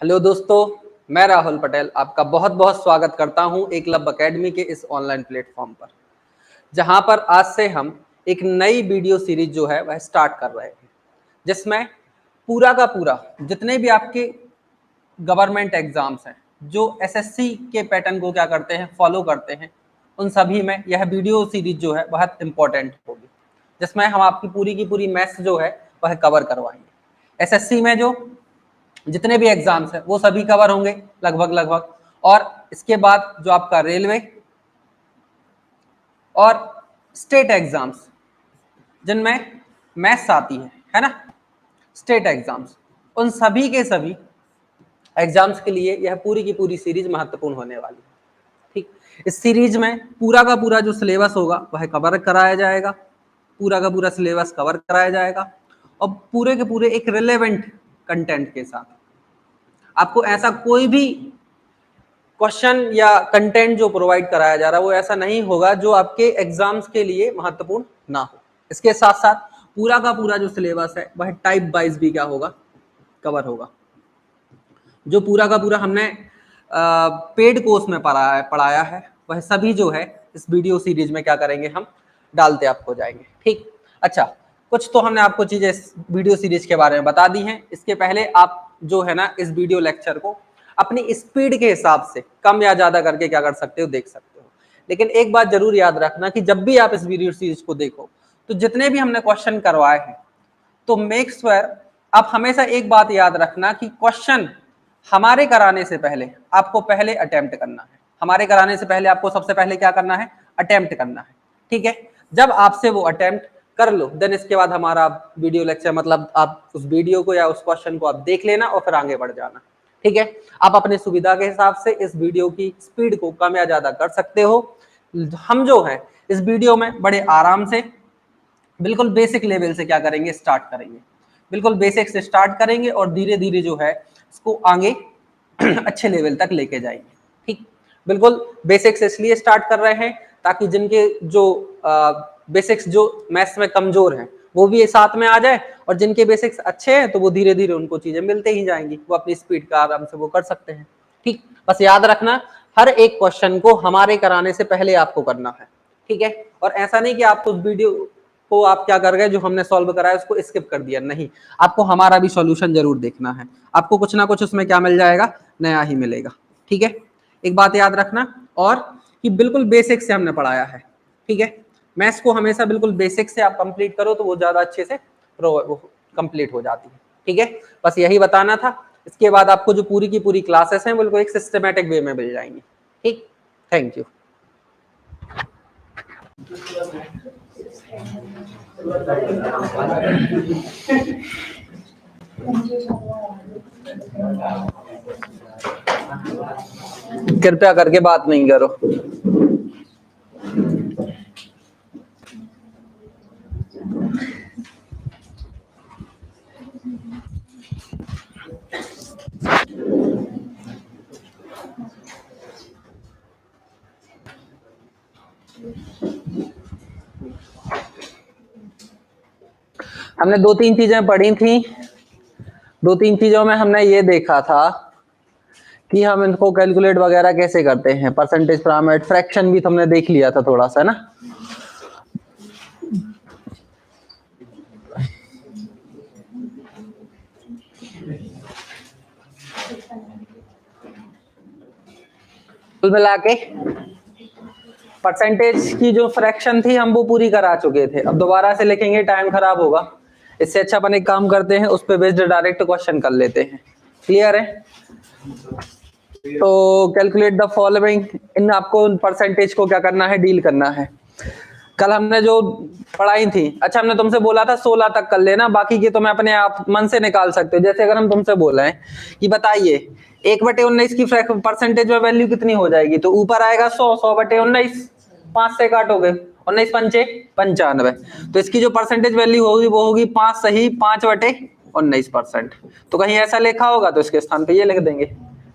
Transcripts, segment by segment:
Hello दोस्तों, मैं राहुल पटेल आपका बहुत बहुत स्वागत करता हूं एकलव्य एकेडमी के इस ऑनलाइन प्लेटफॉर्म पर, जहां पर आज से हम एक नई वीडियो सीरीज जो है वह स्टार्ट कर रहे हैं, जिसमें पूरा का पूरा जितने भी आपके गवर्नमेंट एग्जाम्स हैं जो एसएससी के पैटर्न को क्या करते हैं, फॉलो करते हैं, उन सभी में यह वीडियो सीरीज जो है बहुत इंपॉर्टेंट होगी, जिसमें हम आपकी पूरी की पूरी मैथ्स जो है वह कवर करवाएंगे। एसएससी में जो जितने भी एग्जाम्स हैं वो सभी कवर होंगे लगभग। और इसके बाद जो आपका रेलवे और स्टेट एग्जाम्स जिनमें मैथ्स आती है ना, स्टेट एग्जाम्स, उन सभी के सभी एग्जाम्स के लिए यह पूरी की पूरी सीरीज महत्वपूर्ण होने वाली है। ठीक, इस सीरीज में पूरा का पूरा जो सिलेबस होगा वह कवर कराया जाएगा, पूरा का पूरा सिलेबस कवर कराया जाएगा और पूरे के पूरे एक रिलेवेंट कंटेंट के साथ। आपको ऐसा कोई भी क्वेश्चन या कंटेंट जो प्रोवाइड कराया जा रहा है वो ऐसा नहीं होगा जो आपके एग्जाम्स के लिए महत्वपूर्ण ना हो। इसके साथ साथ पूरा का पूरा जो सिलेबस है वह टाइप वाइज भी क्या होगा, कवर होगा। जो पूरा का पूरा हमने पेड कोर्स में पढ़ाया है वह सभी जो है इस वीडियो सीरीज में क्या करेंगे, हम डालते आपको जाएंगे। ठीक, अच्छा, कुछ तो हमने आपको चीजें इस वीडियो सीरीज के बारे में बता दी हैं। इसके पहले आप जो है ना इस वीडियो लेक्चर को अपनी स्पीड के हिसाब से कम या ज्यादा करके क्या कर सकते हो, देख सकते हो। लेकिन एक बात जरूर याद रखना कि जब भी आप इस वीडियो सीरीज को देखो तो जितने भी हमने क्वेश्चन करवाए हैं तो मेक श्योर आप हमेशा एक बात याद रखना कि क्वेश्चन हमारे कराने से पहले आपको पहले अटेम्प्ट करना है। हमारे कराने से पहले आपको सबसे पहले क्या करना है, अटेम्प्ट करना है। ठीक है, जब आपसे वो अटेम्प्ट कर लो देन इसके बाद हमारा वीडियो लेक्चर, मतलब आप उस वीडियो को या उस क्वेश्चन को आप देख लेना और फिर आगे बढ़ जाना। ठीक है, आप अपनी सुविधा के हिसाब से इस वीडियो की स्पीड को कम या ज्यादा कर सकते हो। हम जो है इस वीडियो में बड़े आराम से बिल्कुल बेसिक लेवल से क्या करेंगे, स्टार्ट करेंगे। बिल्कुल बेसिक से स्टार्ट करेंगे और धीरे धीरे जो है इसको आगे अच्छे लेवल तक लेके जाएंगे। ठीक, बिल्कुल बेसिक्स इसलिए स्टार्ट कर रहे हैं ताकि जिनके जो बेसिक्स जो मैथ्स में कमजोर हैं वो भी साथ में आ जाए, और जिनके बेसिक्स अच्छे हैं तो वो धीरे धीरे उनको चीजें मिलते ही जाएंगी, वो अपनी स्पीड का आराम से वो कर सकते हैं। ठीक, बस याद रखना हर एक क्वेश्चन को हमारे कराने से पहले आपको करना है। ठीक है, और ऐसा नहीं कि आप उस वीडियो को आप क्या कर गए, जो हमने सॉल्व कराया उसको स्किप कर दिया, नहीं, आपको हमारा भी सॉल्यूशन जरूर देखना है। आपको कुछ ना कुछ उसमें क्या मिल जाएगा, नया ही मिलेगा। ठीक है, एक बात याद रखना और कि बिल्कुल बेसिक से हमने पढ़ाया है। ठीक है, मैथ्स को हमेशा बिल्कुल बेसिक से आप कंप्लीट करो तो वो ज्यादा अच्छे से कंप्लीट हो जाती है। ठीक है, बस यही बताना था। इसके बाद आपको जो पूरी की पूरी क्लासेस हैं बिल्कुल एक सिस्टमेटिक वे में मिल जाएंगी। ठीक, थैंक यू। कृपया करके बात नहीं करो। हमने दो तीन चीजें पढ़ी थी। दो तीन चीजों में हमने ये देखा था कि हम इनको कैलकुलेट वगैरह कैसे करते हैं, परसेंटेज पिरामिड, फ्रैक्शन भी हमने देख लिया था थोड़ा सा ना। कुल मिला के परसेंटेज की जो फ्रैक्शन थी हम वो पूरी करा चुके थे। अब दोबारा से लिखेंगे, टाइम खराब होगा। इससे अच्छा अपन एक काम करते हैं, उस पे बेस्ड डायरेक्ट क्वेश्चन कर लेते हैं। क्लियर है? तो कैलकुलेट द फॉलोइंग, इन आपको परसेंटेज को क्या करना है, डील करना है। कल हमने जो पढ़ाई थी, अच्छा हमने तुमसे बोला था 16 तक कर लेना, बाकी की तो मैं अपने आप मन से निकाल सकते हो। जैसे अगर हम तुमसे बोले हैं कि बताइए 1/19 की परसेंटेज में वैल्यू कितनी हो जाएगी, तो ऊपर आएगा 100, 100/19, 5 से काटोगे 19 पंचे 95, तो इसकी जो परसेंटेज वैल्यू होगी वो होगी 5 सही 5/19%। तो कहीं ऐसा लिखा होगा तो इसके स्थान पे ये लिख देंगे,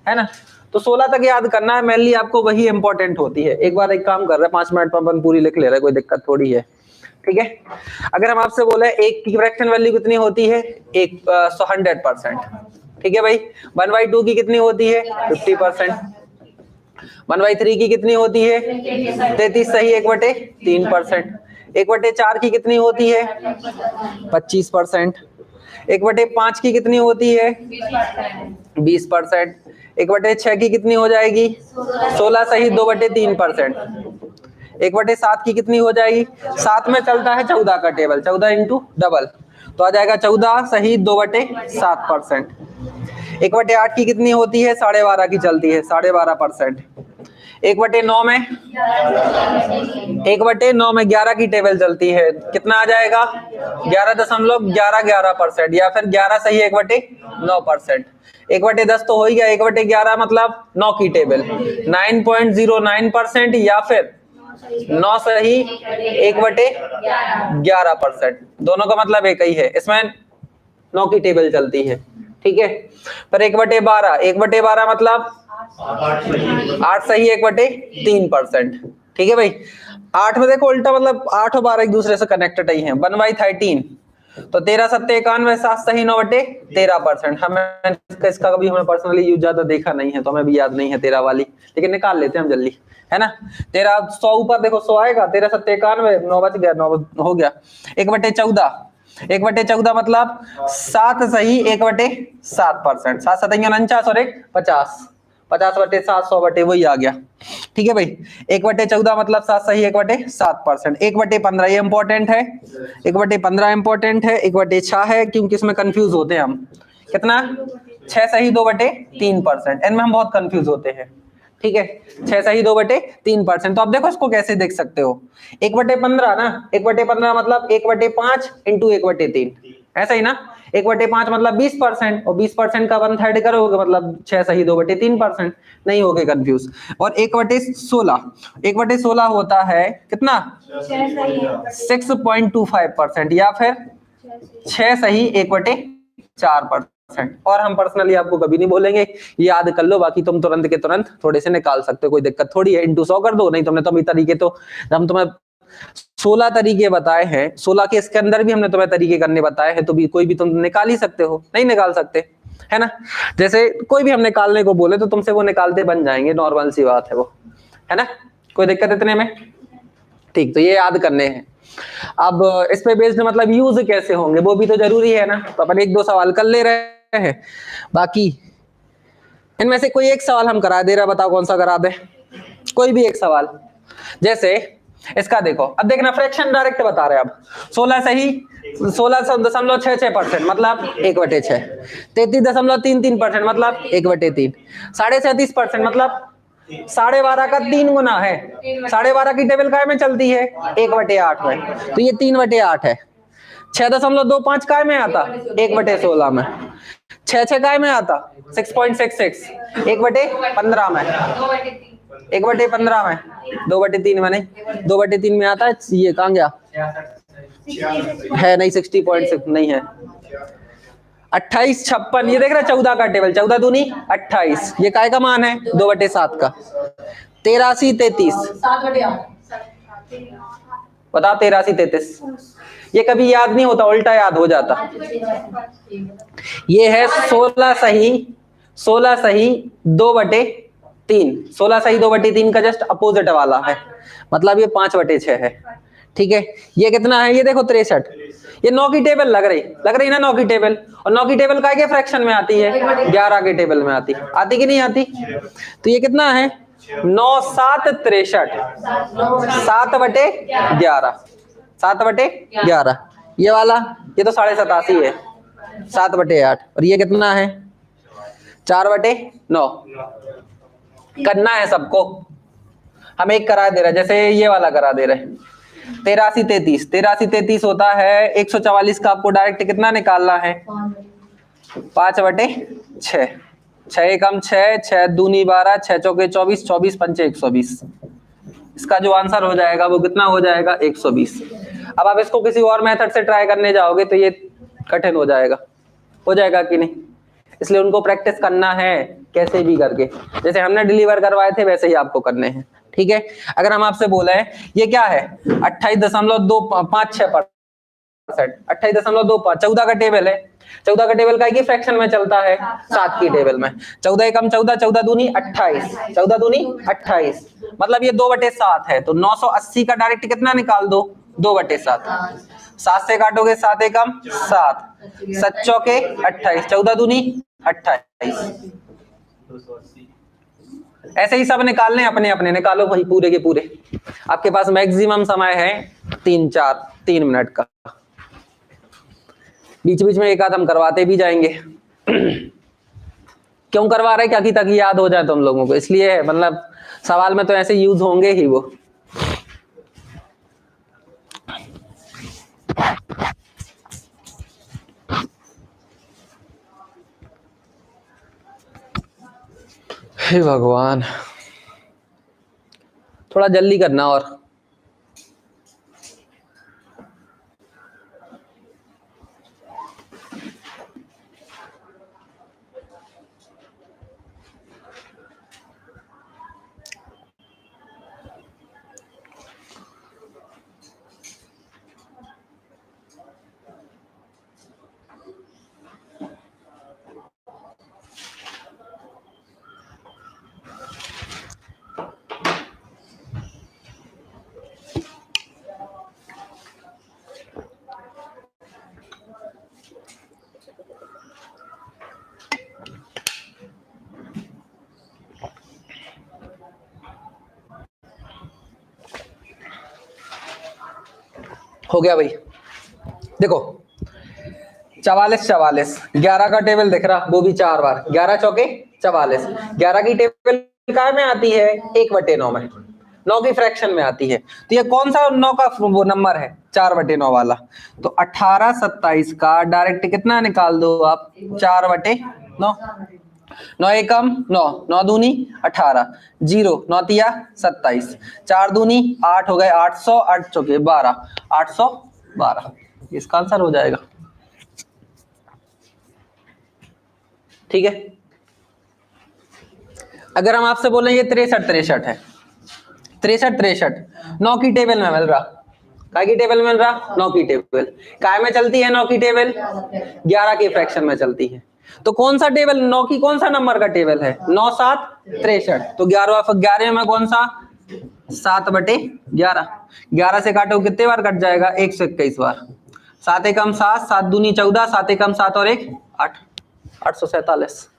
है ना। तो 16 तक याद करना है, मेनली आपको वही इंपॉर्टेंट होती है। एक बार एक काम कर रहे हैं, 5 मिनट में अपन पूरी लिख ले रहे हैं, कोई दिक्कत थोड़ी है। ठीक है, अगर हम आपसे बोले एक की फ्रैक्शन वैल्यू कितनी होती है, 100%। ठीक है भाई। 1/2 की कितनी होती है 50%। 1/3 की कितनी होती है 33 सही 1/3%। 1/4 की कितनी होती है 25%। 1/5 की कितनी होती है 20%। 1/6 की कितनी हो जाएगी 16 सही 2/3%। 1/7 की कितनी हो जाएगी, 7 में चलता है 14 का टेबल, 14 इंटू डबल तो आ जाएगा 14 सही 2/7%। 1/8 की कितनी होती है 12.5 की चलती है 12.5%। 1/9 में 1/9 में 11 की टेबल चलती है, कितना आ जाएगा 11.11% या फिर 11 सही 1/9%। 1/10 तो हो ही गया, 1/11 मतलब 9 की टेबल 9.09% या फिर 9 सही 1/11%। दोनों का मतलब एक ही है, इसमें 9 की टेबल चलती है, ठीक है। पर 1/12 1/12 मतलब 8 सही 1/3%, ठीक है भाई। 8 में देखो उल्टा मतलब 8 और 12 एक दूसरे से कनेक्टेड ही हैं। 1/13 तो 13 7 91 7 सही 9/13%। हमें इसका कभी हमने पर्सनली यूज ज्यादा देखा नहीं है तो हमें भी याद नहीं है 13 वाली, लेकिन निकाल लेते हैं हम जल्दी, है ना। 13 100 ऊपर देखो 100 आएगा, 13 7 91 9 बच गया, 9 हो गया। 1/14 1/14 मतलब 7 सही 1/7%। 7 7 49 और 1 50 50/7 100 वही आ गया, ठीक है भाई। 1/14 मतलब 7 सही 1/7%। 1/15 ये इंपॉर्टेंट है, 1/15 इंपॉर्टेंट है। 1/6 है क्योंकि इसमें कंफ्यूज होते हैं हम, कितना 6 सही 2/3%। इनमें हम बहुत कंफ्यूज होते हैं, ठीक है। 6 सही 2/3%। तो अब देखो इसको कैसे देख सकते हो, 1/15 ना, 1/15 मतलब 1/5 इंटू 1/3, ऐसा ही ना। 1/5 मतलब 20% और 20% का 1/3 करोगे मतलब 6 सही 2/3%, नहीं होगे कंफ्यूज। और 1/16 1/16 होता है कितना 6.25% या फिर 6 सही 1/4%। और हम पर्सनली आपको कभी नहीं बोलेंगे, याद कर लो, बाकी तुम तुरंत के तुरंत थोड़े से निकाल सकते हो, कोई दिक्कत थोड़ी है। इंटू 100 कर दो, नहीं तुमने तो अभी तरीके तो हम तुम्हें 16 तरीके बताए हैं, 16 के इसके अंदर भी हमने तुम्हें तरीके करने बताए हैं, तो भी कोई भी तुम निकाल ही सकते हो, नहीं निकाल सकते है ना। जैसे कोई भी हम निकालने को बोले तो तुमसे वो निकालते बन जाएंगे, नॉर्मल सी बात है वो, है ना, कोई दिक्कत इतने में। ठीक, तो ये याद करने हैं। अब इस पे बेस्ड मतलब यूज कैसे होंगे वो भी तो जरूरी है ना, तो अपन 1 2 सवाल कर ले रहे हैं, बाकी इनमें से कोई एक सवाल हम करा दे रहे, बताओ कौन सा करा दे, कोई भी एक सवाल। जैसे इसका देखो, अब देखना फ्रैक्शन डायरेक्ट बता रहे हैं। अब 16 सही 16.66% मतलब 1/6। 33.33% मतलब 1/3। 37% मतलब 12.5 का 3 गुना है। 12.5 की टेबल काय में चलती है 1/8 में, तो ये 3/8 है। 6.25 काय में आता 1/16 में। 6 काय में आता 6.66 1/15 में, 1/15 में, 2/3 में नहीं, 2/3 में आता है। ये कहाँ गया है, नहीं 60.6 नहीं है। 28 56 ये देख रहे 14 का टेबल, 14 दूनी 28, ये काय का मान है 2/7 का। 83 33 बताओ 83 33, ये कभी याद नहीं होता, उल्टा याद हो जाता। ये है 16 सही 2/3, 16 सही 2/3 का जस्ट अपोजिट वाला है, मतलब ये 5/6 है, ठीक है। ये कितना है, ये देखो 63, ये 9 की टेबल लग रही ना 9 की टेबल, और 9 की टेबल काय के फ्रैक्शन में आती है 11 की टेबल में आती कि नहीं आती। तो ये कितना है 9 7 63, 7/11, 7/11 ये वाला, ये तो 87.5 है 7/8, और ये कितना है 4/9। करना है सबको, हम एक करा दे रहे, जैसे ये वाला करा दे रहे 83 33, 83 33 होता है 144 का, आपको डायरेक्ट कितना निकालना है 5/6, 6 एकम 6, 6 दूनी 12, 6 चौके 24, 24 पंचे 120। इसका जो आंसर हो जाएगा वो कितना हो जाएगा 120। अब आप इसको किसी और मेथड से ट्राई करने जाओगे तो ये कठिन हो जाएगा कि नहीं, इसलिए उनको प्रैक्टिस करना है कैसे भी करके, जैसे हमने डिलीवर करवाए थे वैसे ही आपको करने हैं, ठीक है। अगर हम आपसे बोले ये क्या है 28.256%, 28.25, 14 का टेबल है, 14 का टेबल का की फ्रैक्शन में चलता है, 7 की टेबल में। 14 एकम 14, 14 दूनी 28, 14 दूनी 28, मतलब ये 2/7 है। तो 980 का डायरेक्ट कितना निकाल दो, 2/7। 7 से काटोगे 7 एकम 7, 7 चौके 28, 14 दूनी 28। ऐसे ही सब निकालने अपने अपने, निकालो भाई पूरे के पूरे। आपके पास मैक्सिमम समय है 3 मिनट का, बीच बीच में एक आध हम करवाते भी जाएंगे। क्यों करवा रहे, क्या कि ताकि याद हो जाए तुम लोगों को, इसलिए मतलब सवाल में तो ऐसे यूज होंगे ही वो। हे भगवान, थोड़ा जल्दी करना। और हो गया भाई। देखो 44 44, 11 का टेबल दिख रहा, वो भी 4 बार, 11 चौके 44। 11 की टेबल काय में आती है, 1/9 में, 9 की फ्रैक्शन में आती है। तो ये कौन सा 9 का वो नंबर है, 4/9 वाला। तो 18 27 का डायरेक्ट कितना निकाल दो आप, 4/9। 9 एकम 9, 9 दूनी 18, 0 9 तिया 27, 4 दूनी 8 हो गए 800, 8 चौके 12, 812 इसका आंसर हो जाएगा। ठीक है। अगर हम आपसे बोलें ये 63 63 है, 63 63 9 की टेबल में मिल रहा, काय की टेबल में मिल रहा, 9 की टेबल। काय में चलती है 9 की टेबल, 11 के फ्रैक्शन में चलती है। तो कौन सा टेबल, 9 की कौन सा नंबर का टेबल है, 9 7 63। तो 11 में कौन सा, 7/11। 11 से काटो कितने बार कट जाएगा, 121 बार। 7 एकम 7, 7 दूनी 14, 7 एकम 7 और 1 8, 847।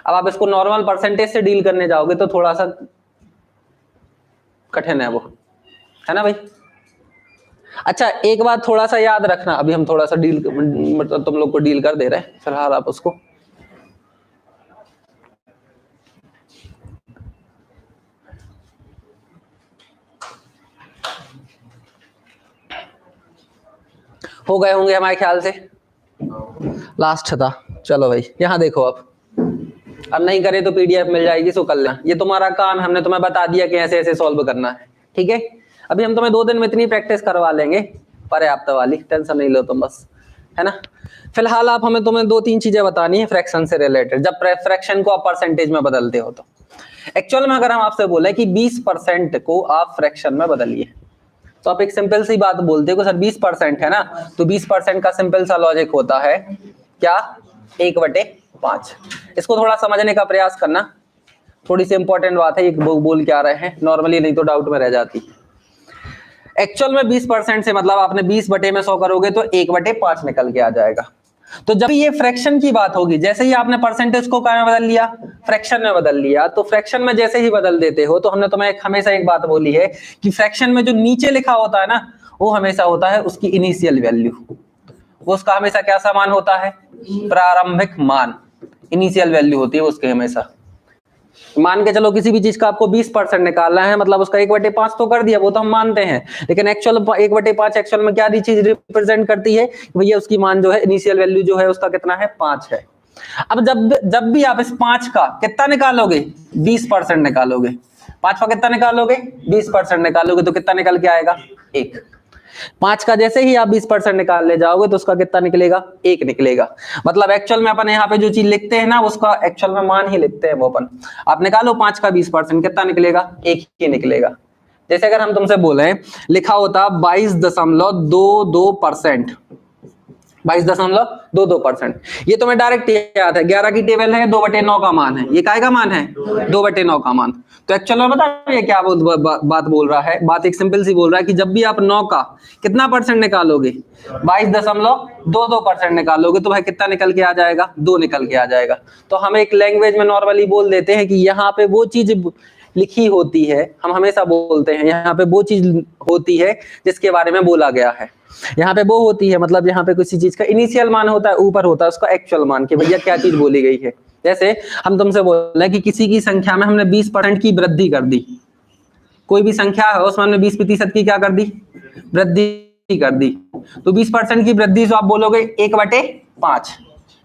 अब आप इसको नॉर्मल परसेंटेज से डील करने जाओगे तो थोड़ा सा कठिन है वो, है ना भाई। अच्छा एक बात थोड़ा सा याद रखना, अभी हम थोड़ा सा डील मतलब तुम लोग को डील कर दे रहे हैं, फिलहाल आप उसको हो गए होंगे हमारे ख्याल से, लास्ट था। चलो भाई यहाँ देखो, अब नहीं करे तो पीडीएफ मिल जाएगी, सो कर लेना। ये तुम्हारा काम, हमने तुम्हें बता दिया कि ऐसे ऐसे सॉल्व करना है। ठीक है, अभी हम तुम्हें 2 दिन में इतनी प्रैक्टिस करवा लेंगे, पर्याप्त वाली, टेंशन नहीं लो तुम बस, है ना। फिलहाल आप हमें तुम्हें 2-3 चीजें बतानी है फ्रैक्शन से रिलेटेड, जब फ्रैक्शन को आप परसेंटेज में बदलते हो। तो एक्चुअल में अगर हम आपसे बोले कि 20% को आप फ्रैक्शन में बदलिए, तो आप एक सिंपल सी बात बोलते हो सर 20% है ना, तो 20% का सिंपल सा लॉजिक होता है क्या, 1/5। इसको थोड़ा समझने का प्रयास करना, थोड़ी सी इंपॉर्टेंट बात है, ये बोल क्या रहे हैं नॉर्मली, नहीं तो डाउट में रह जाती। एक्चुअल में 20% से मतलब आपने 20/100 करोगे तो 1/5 निकल के आ जाएगा। तो जब ये फ्रैक्शन की बात होगी, जैसे ही आपने परसेंटेज को क्या में बदल लिया, फ्रैक्शन में बदल लिया, तो फ्रैक्शन में जैसे ही बदल देते हो, तो हमने तुम्हें हमेशा एक बात बोली है कि फ्रैक्शन में जो नीचे लिखा होता है ना, वो हमेशा होता है उसकी इनिशियल वैल्यू। वो उसका हमेशा क्या सा मान होता है, प्रारंभिक मान, इनिशियल वैल्यू होती है उसके हमेशा। मान के चलो किसी भी चीज का आपको 20% निकालना है, मतलब उसका 1/5 तो कर दिया, वो तो हम मानते हैं, लेकिन एक्चुअल 1/5 एक्चुअल में क्या चीज रिप्रेजेंट करती है, भैया उसकी मान जो है, इनिशियल वैल्यू जो है उसका कितना है, 5 है। अब जब भी आप इस 5 का कितना निकालोगे, 20% निकालोगे, 5 का कितना निकालोगे, 20% निकालोगे, तो कितना निकल के आएगा, 1। 5 का जैसे ही आप 20% निकाल ले जाओगे तो उसका कितना निकलेगा, 1 निकलेगा। मतलब एक्चुअल में अपन यहाँ पे जो चीज लिखते हैं ना, उसका एक्चुअल में मान ही लिखते हैं वो अपन। आप निकालो 5 का 20%, कितना निकलेगा, 1 ही निकलेगा। जैसे अगर हम तुमसे बोले लिखा होता 22.22%, 22.22%। ये तो मैं डायरेक्ट याद है, 11 की टेबल है, 2/9 का मान है। ये काय का मान है? 2/9 का मान। तो एक्चुअल में बता ये क्या बात बोल रहा है? बात एक सिंपल सी बोल रहा है कि जब भी आप 9 का कितना परसेंट निकालोगे, 22.22% निकालोगे, तो भाई कितना निकल के आ जाएगा? 2 निकल के आ जाएगा। तो हम एक लैंग्वेज में नॉर्मली बोल देते हैं कि यहाँ पे वो चीज लिखी होती है, हम हमेशा बोलते हैं यहाँ पे वो चीज होती है जिसके बारे में बोला गया है। यहाँ पे वो होती है मतलब यहाँ पे किसी चीज का इनिशियल मान होता है, ऊपर होता है उसका एक्चुअल मान कि भैया क्या चीज बोली गई है। जैसे हम तुमसे बोल रहे हैं कि किसी की संख्या में हमने 20% की वृद्धि कर दी, कोई भी संख्या है उसमें हमने 20% की क्या कर दी? वृद्धि कर दी। तो 20% की वृद्धि तो आप बोलोगे 1/5,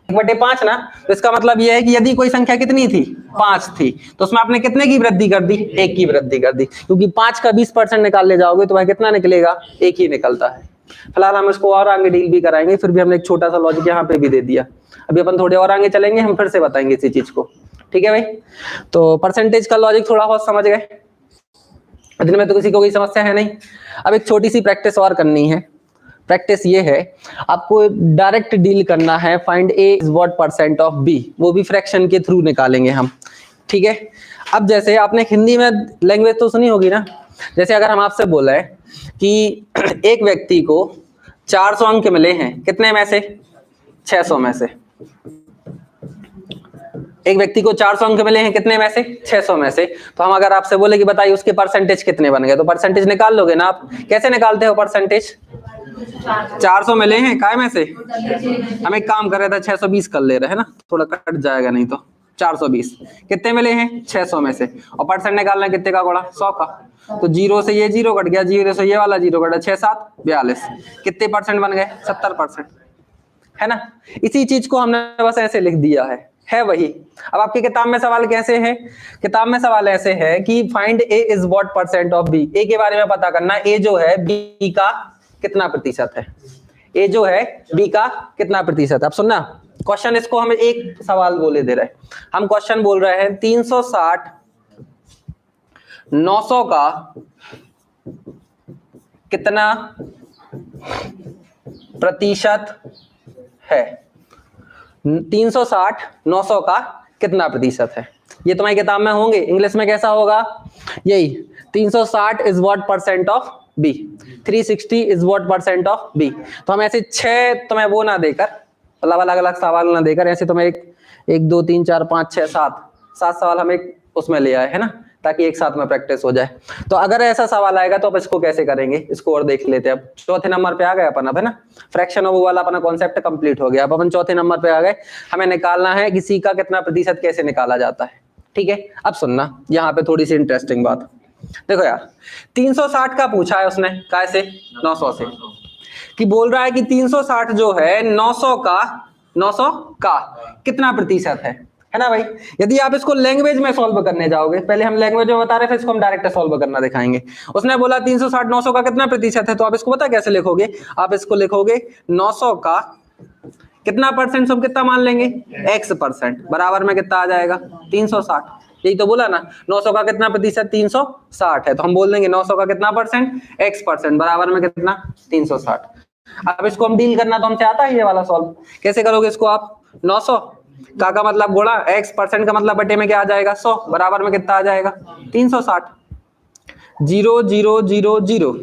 1/5 ना। तो इसका मतलब यह है कि यदि कोई संख्या कितनी थी? 5 थी, तो उसमें आपने कितने की वृद्धि कर दी? 1 की वृद्धि कर दी, क्योंकि 5 का 20% निकाल ले जाओगे तो वह कितना निकलेगा? 1 ही निकलता है। फिलहाल हम इसको और आगे डील भी कराएंगे, फिर भी हमने एक छोटा सा लॉजिक यहाँ पे भी दे दिया। अभी अपन थोड़े और आगे चलेंगे, हम फिर से बताएंगे इसी चीज को, ठीक है भाई। तो परसेंटेज का लॉजिक थोड़ा बहुत समझ गए, दिन में तो किसी को कोई समस्या है नहीं। अब एक छोटी सी प्रैक्टिस और करनी है। प्रैक्टिस ये है, आपको डायरेक्ट डील करना है, find A is what percent of B, वो भी फ्रैक्शन के थ्रू निकालेंगे हम, ठीक है। अब जैसे आपने हिंदी में लैंग्वेज तो सुनी होगी ना, जैसे अगर हम आपसे बोले कि एक व्यक्ति को 400 अंक मिले हैं, कितने में से? 600 में से। एक व्यक्ति को 400 अंक मिले हैं, कितने में से? 600 में से। तो हम अगर आपसे बोले कि बताइए उसके परसेंटेज कितने बन गए, तो परसेंटेज निकाल लोगे ना आप। कैसे निकालते हो परसेंटेज? 400 मिले हैं, काय में से? हम एक काम कर रहे थे, 620 कर ले रहे हैं ना, थोड़ा कट जाएगा नहीं तो। 420 कितने मिले हैं? 600 में से। और परसेंट निकालना कितने का गोड़ा? 100 का। तो 0 से ये 0 कट गया, 0 से ये वाला 0 कटा, 6 7 42। कितने परसेंट बन गए? 70%, है ना। इसी चीज को हमने बस ऐसे लिख दिया है वही। अब आपकी किताब में सवाल कैसे है? किताब में सवाल ऐसे है कि find A is what percent of B. A के बारे में पता करना, ए जो है बी का कितना प्रतिशत है। ए जो है बी का कितना प्रतिशत है। अब सुनना क्वेश्चन, इसको हम एक सवाल बोले दे रहे हैं, हम क्वेश्चन बोल रहे हैं 360 900 का कितना प्रतिशत है। 360 900 का कितना प्रतिशत है। ये तुम्हारी किताब में होंगे। इंग्लिश में कैसा होगा? यही 360 is what percent of B, 360 is what percent of B. तो हम ऐसे 6 तुम्हें वो ना देकर, मतलब अलग अलग सवाल ना देकर, ऐसे तुम्हें एक 2 3 4 5 6 7 सवाल हम एक उसमें ले आए, है ना, ताकि एक साथ में प्रैक्टिस हो जाए। तो अगर ऐसा सवाल आएगा तो अब इसको कैसे करेंगे, इसको और देख लेते हैं। अब चौथे नंबर पे आ गए अपन, अब है ना, फ्रैक्शन ऑफ वाला अपना कॉन्सेप्ट कंप्लीट हो गया। अब अपन चौथे नंबर पे आ गए, हमें निकालना है किसी का कितना प्रतिशत कैसे निकाला जाता है, ठीक है। अब सुनना, यहाँ पे थोड़ी सी इंटरेस्टिंग बात देखो यार, 360 का पूछा है उसने, कैसे? 900 से, कि बोल रहा है कि 360 जो है 900 का कितना प्रतिशत है ना भाई। यदि आप इसको लैंग्वेज में सॉल्व करने जाओगे, पहले हम लैंग्वेज में बता रहे थे, इसको हम डायरेक्ट सॉल्व करना दिखाएंगे। उसने बोला 360 900 का कितना प्रतिशत है, तो आप इसको पता कैसे लिखोगे? आप इसको लिखोगे 900 का कितना परसेंट, सब कितना मान लेंगे? x%, बराबर में कितना आ जाएगा? 360। यही तो बोला ना, 900 का कितना प्रतिशत? 360 है, तो हम बोल देंगे 900 का कितना परसेंट? x%, बराबर में कितना? 360। अब इसको हम डील करना तो हमसे आता है ये वाला सॉल्व। कैसे करोगे इसको आप? 900 का मतलब गुणा x% का मतलब बटे में क्या आ जाएगा? 100, बराबर में कितना आ जाएगा? 360। 0 0 0 0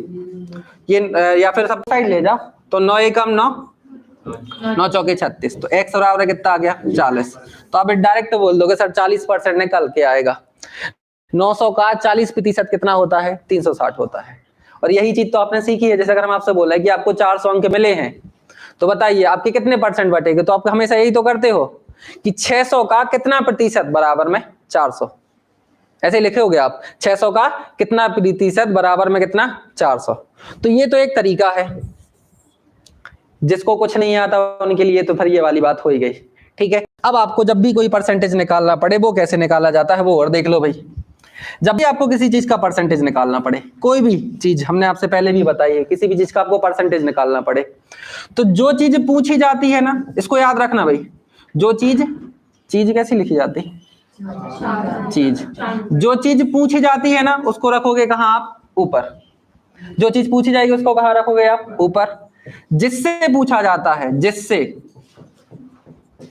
ये, या फिर सब साइड ले जाओ, तो 9 एकम 9, 9 चौके 36, तो x बराबर कितना आ गया? 40। तो आप डायरेक्ट बोल दोगे सर 40% निकल के आएगा। 900 का 40% कितना होता है? 360 होता है। और यही चीज तो आपने सीखी है। जैसे अगर हम आपसे बोला है कि आपको 400 अंक मिले हैं, तो बताइए आपके कितने परसेंट बटेंगे, तो आप हमेशा यही तो करते हो कि 600 का कितना प्रतिशत बराबर में 400, ऐसे लिखे होगे आप, 600 का कितना प्रतिशत बराबर में कितना? 400। तो ये तो एक तरीका है, जिसको कुछ नहीं आता उनके लिए तो फिर ये वाली बात हो ही गई, ठीक है। अब आपको जब भी कोई परसेंटेज निकालना पड़े, वो कैसे निकाला जाता है वो और देख लो भाई। जब भी आपको किसी चीज का परसेंटेज निकालना पड़े, कोई भी चीज, हमने आपसे पहले भी बताई है, किसी भी चीज का आपको परसेंटेज निकालना पड़े, तो जो चीज पूछी जाती है ना, इसको याद रखना भाई, जो चीज कैसी लिखी जाती है? चीज। जो चीज पूछी जाती है ना, उसको रखोगे कहाँ आप? ऊपर। जो चीज पूछी जाएगी उसको कहाँ रखोगे आप? ऊपर। जिससे पूछा जाता है,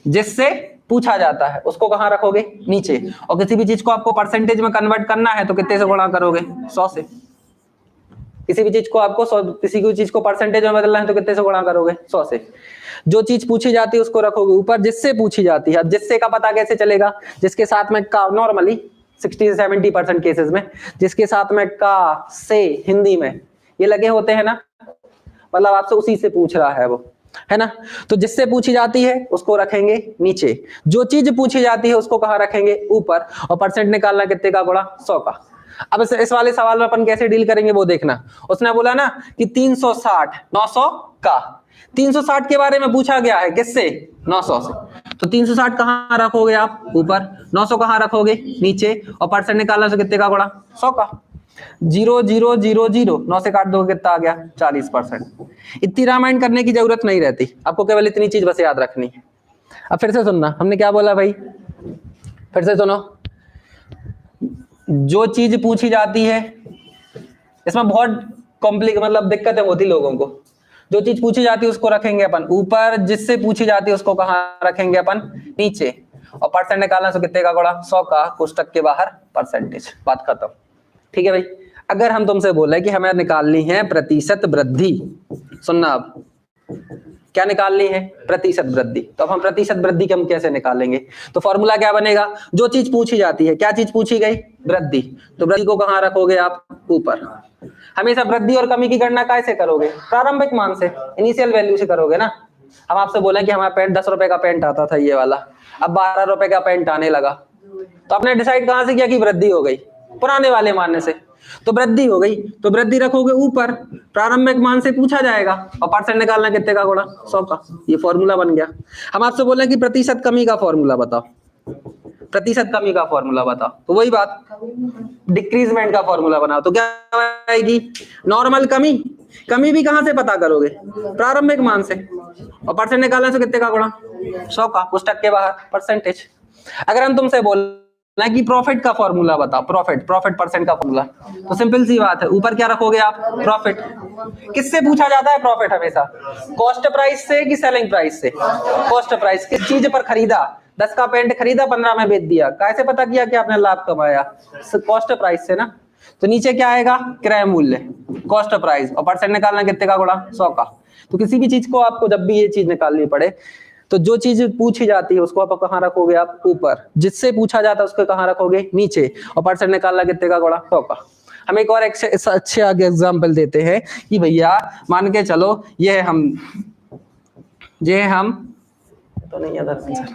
जिससे पूछा जाता है उसको कहां रखोगे? नीचे। और किसी भी चीज को आपको परसेंटेज में कन्वर्ट करना है तो कितने से गुणा करोगे? 100 से। किसी भी चीज को आपको किसी भी चीज को परसेंटेज में बदलना है तो कितने से गुणा करोगे? 100 से। जो चीज पूछी जाती है उसको रखोगे ऊपर, जिससे पूछी जाती है। अब जिससे का पता कैसे चलेगा? जिसके साथ में का, नॉर्मली 60 से 70% केसेस में जिसके साथ में का, से, हिंदी में ये लगे होते हैं ना, मतलब आपसे उसी से पूछ रहा है वो, है ना। तो जिससे पूछी जाती है उसको रखेंगे नीचे, जो चीज पूछी जाती है उसको कहां रखेंगे? ऊपर। और परसेंट निकालना कितने का? गुणा 100 का। अब इस वाले सवाल में अपन कैसे डील करेंगे वो देखना। उसने बोला ना कि 360 900 का, 360 के बारे में पूछा गया है, किससे? 900 से। तो 360 कहां रखोगे आप? ऊपर। 900 कहां रखोगे? नीचे। और परसेंट निकालना से कितने का? गुणा 100 का। 0 0 0 0 9 से काट दोगे कितना आ गया? 40%। इतनी रामायण करने की जरूरत नहीं रहती, आपको केवल इतनी चीज बस याद रखनी है। अब फिर से सुनना, हमने क्या बोला भाई? फिर से सुनो। जो चीज पूछी जाती है, इसमें बहुत मतलब दिक्कतें होती लोगों को। जो चीज पूछी जाती है उसको रखेंगे अपन ऊपर, जिससे पूछी जाती है उसको कहां रखेंगे अपन? नीचे। और परसेंट निकालना से कितने का? गुणा 100 का, कोष्टक के बाहर परसेंटेज। बात खत्म। ठीक है भाई। अगर हम तुमसे बोले कि हमें निकालनी है प्रतिशत वृद्धि, सुनना अब, क्या निकालनी है? प्रतिशत वृद्धि। तो अब हम प्रतिशत वृद्धि हम कैसे निकालेंगे? तो फॉर्मूला क्या बनेगा? जो चीज पूछी जाती है, क्या चीज पूछी गई? वृद्धि। तो वृद्धि को कहां रखोगे आप? ऊपर। हमेशा वृद्धि और कमी की गणना कैसे करोगे? प्रारंभिक मान से, इनिशियल वैल्यू से करोगे ना। हम आपसे बोले कि हमारा पेंट 10 रुपए का पेंट आता था ये वाला, अब 12 रुपए का पेंट आने लगा, तो आपने डिसाइड कहां से किया कि वृद्धि हो गई? पुराने वाले मानने से। तो वृद्धि हो गई, तो वृद्धि रखोगे ऊपर, प्रारंभिक मान से पूछा जाएगा। और परसेंट निकालना कितने का? गुणा 100 का। ये फॉर्मूला बन गया। हम आपसे बोले कि प्रतिशत कमी का फॉर्मूला बताओ, प्रतिशत कमी का फॉर्मूला बताओ, तो वही बात, डिक्रीजमेंट का फॉर्मूला बनाओ। तो क्या आएगी? नॉर्मल कमी। कमी भी कहां से पता करोगे? प्रारंभिक मान से। और परसेंट निकालने से कितने का? गुणा 100 का, पुस्तक के बाहर परसेंटेज। अगर हम तुमसे बोलना कि प्रॉफिट का फॉर्मूला बताओ, प्रॉफिट परसेंट का फॉर्मूला, तो सिंपल सी बात है, ऊपर क्या रखोगे आप? प्रॉफिट। किससे पूछा जाता है प्रॉफिट? हमेशा कॉस्ट प्राइस से कि सेलिंग प्राइस से? Cost price. किस चीज पर खरीदा? 10 का पेंट खरीदा, 15 में बेच दिया, कैसे पता किया कि आपने लाभ कमाया? कॉस्ट प्राइस से ना। तो नीचे क्या आएगा? क्रय मूल्य, कॉस्ट प्राइस। और परसेंट निकालना कितने का? गुणा 100 का। तो किसी भी चीज को आपको जब भी ये चीज निकालनी पड़े, तो जो चीज पूछी जाती है उसको आप कहां रखोगे? आप ऊपर। जिससे पूछा जाता है उसको कहां रखोगे? नीचे। और परसेंट निकालना कितने का? गुणा 100 का। हम एक और अच्छे आगे एग्जाम्पल देते हैं कि भैया मान के चलो ये हम तो नहीं है धर्मेंद्र सर,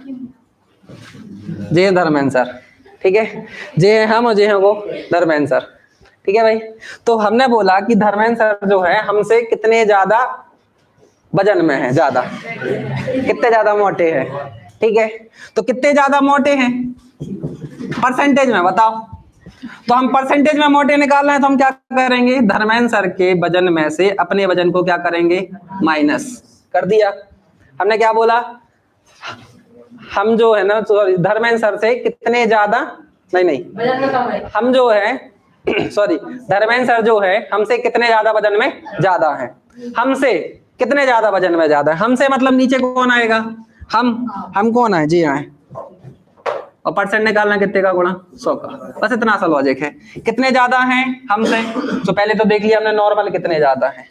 जे धर्मेंद्र सर, ठीक है, जे हम और जे हैं वो धर्मेंद्र सर, ठीक है भाई। तो हमने बोला कि धर्मेंद्र सर जो है हमसे कितने ज्यादा वजन में है, ज्यादा, कितने ज्यादा मोटे हैं, ठीक है। तो कितने ज्यादा मोटे हैं परसेंटेज में बताओ। तो हम परसेंटेज में मोटे निकालना है तो हम क्या करेंगे? धर्मेंद्र सर के वजन में से अपने वजन को क्या करेंगे? माइनस कर दिया। हमने क्या बोला? हम जो है ना, धर्मेंद्र सर से कितने ज्यादा, नहीं हम जो है सॉरी, धर्मेंद्र सर जो है हमसे कितने ज्यादा वजन में ज्यादा है, हमसे कितने ज्यादा वजन में ज्यादा है। हमसे मतलब नीचे कौन आएगा? हम कौन है? जी आए। और परसेंट निकालना कितने का? गुणा 100 का। बस इतना सा लॉजिक है। कितने ज्यादा हैं हमसे? तो पहले तो देख लिया हमने नॉर्मल कितने ज्यादा हैं,